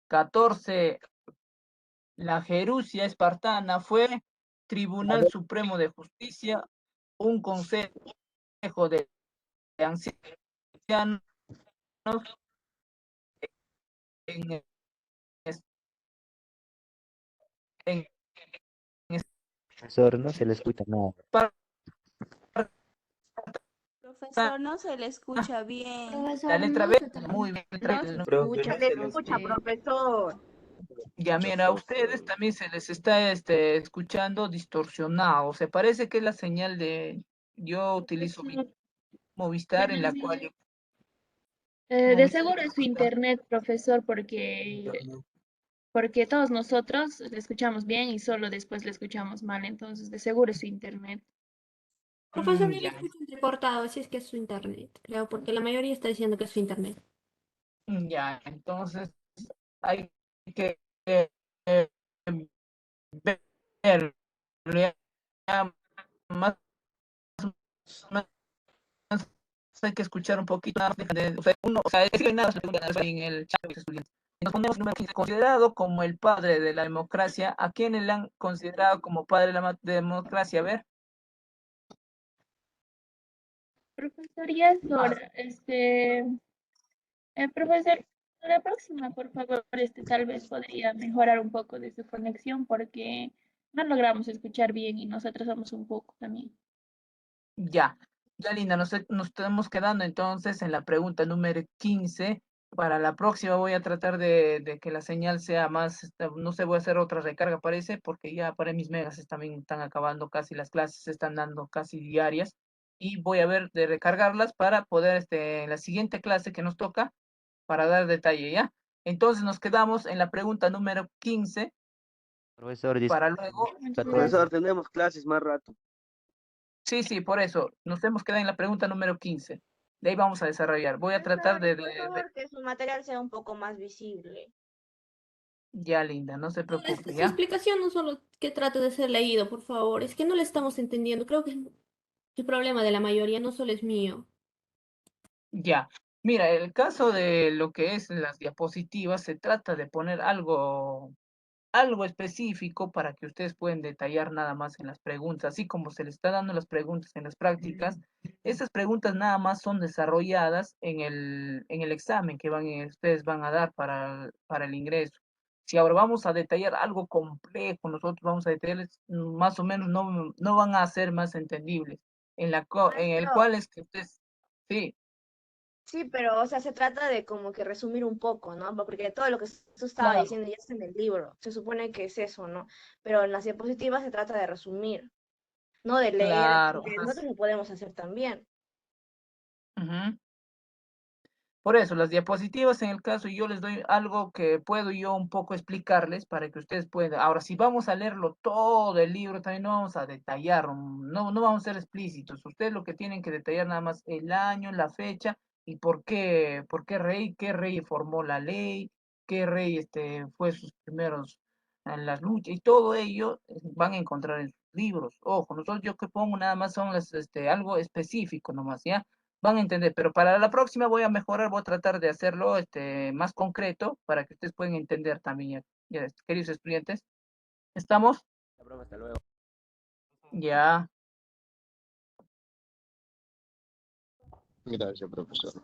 14. La Jerusia espartana fue Tribunal Supremo de Justicia, un consejo de ancianos en Profesor, no se le escucha nada. Profesor, no se le escucha bien. La letra B, muy bien. escucha, profesor. Ya mira, a ustedes también se les está escuchando distorsionado. Se parece que es la señal de... Yo utilizo mi Movistar, en la cual... De seguro es su internet, profesor, porque todos nosotros le escuchamos bien y solo después le escuchamos mal, entonces de seguro es su internet. Profesor, yo le escucho entrecortado, si es que es su internet, creo, porque la mayoría está diciendo que es su internet. Ya, entonces hay que ver más, hay que escuchar un poquito más de uno, o sea, es que nada en el chat de los estudiantes. Nos ponemos número 15, considerado como el padre de la democracia. ¿A quiénes le han considerado como padre de la democracia? A ver. Profesor Yasor, profesor, la próxima, por favor, tal vez podría mejorar un poco de su conexión porque no logramos escuchar bien y nos atrasamos un poco también. Ya, ya Linda, nos estamos quedando entonces en la pregunta número 15. Para la próxima voy a tratar de que la señal sea más, no sé, voy a hacer otra recarga parece, porque ya para mis megas también están acabando casi, las clases se están dando casi diarias, y voy a ver de recargarlas para poder, en la siguiente clase que nos toca, para dar detalle, ¿ya? Entonces nos quedamos en la pregunta número 15, Profesor, para luego, Muchas Profesor, gracias. tenemos clases más rato. sí, por eso, nos hemos quedado en la pregunta número 15. De ahí vamos a desarrollar. Voy a tratar Por favor, que su material sea un poco más visible. Ya, Linda, no se Es que preocupe, su ¿ya? explicación no solo que trate de ser leído, por favor. Es que no le estamos entendiendo. Creo que el problema de la mayoría no solo es mío. Ya. Mira, el caso de lo que es las diapositivas, se trata de poner algo específico para que ustedes puedan detallar nada más en las preguntas, así como se les está dando las preguntas en las prácticas. Esas preguntas nada más son desarrolladas en el examen que ustedes van a dar para el ingreso. Si ahora vamos a detallar algo complejo, nosotros vamos a detallarles, más o menos no van a ser más entendibles, en el Maestro, cual es que ustedes, sí, sí, pero, o sea, se trata de como que resumir un poco, ¿no? Porque todo lo que usted estaba claro, diciendo ya está en el libro. Se supone que es eso, ¿no? Pero en las diapositivas se trata de resumir, no de leer, claro, porque ajá, nosotros lo podemos hacer también. ujú. Por eso, las diapositivas en el caso, yo les doy algo que puedo yo un poco explicarles para que ustedes puedan. Ahora, si vamos a leerlo todo el libro, también no vamos a detallar, no vamos a ser explícitos. Ustedes lo que tienen que detallar nada más el año, la fecha y qué rey formó la ley, qué rey fue sus primeros en las luchas y todo ello van a encontrar en sus libros. Ojo, nosotros yo que pongo nada más son algo específico nomás, ¿ya? Van a entender, pero para la próxima voy a mejorar, voy a tratar de hacerlo más concreto para que ustedes puedan entender también, queridos estudiantes. ¿Estamos? Ya, profe, hasta luego. Ya. Gracias, profesor.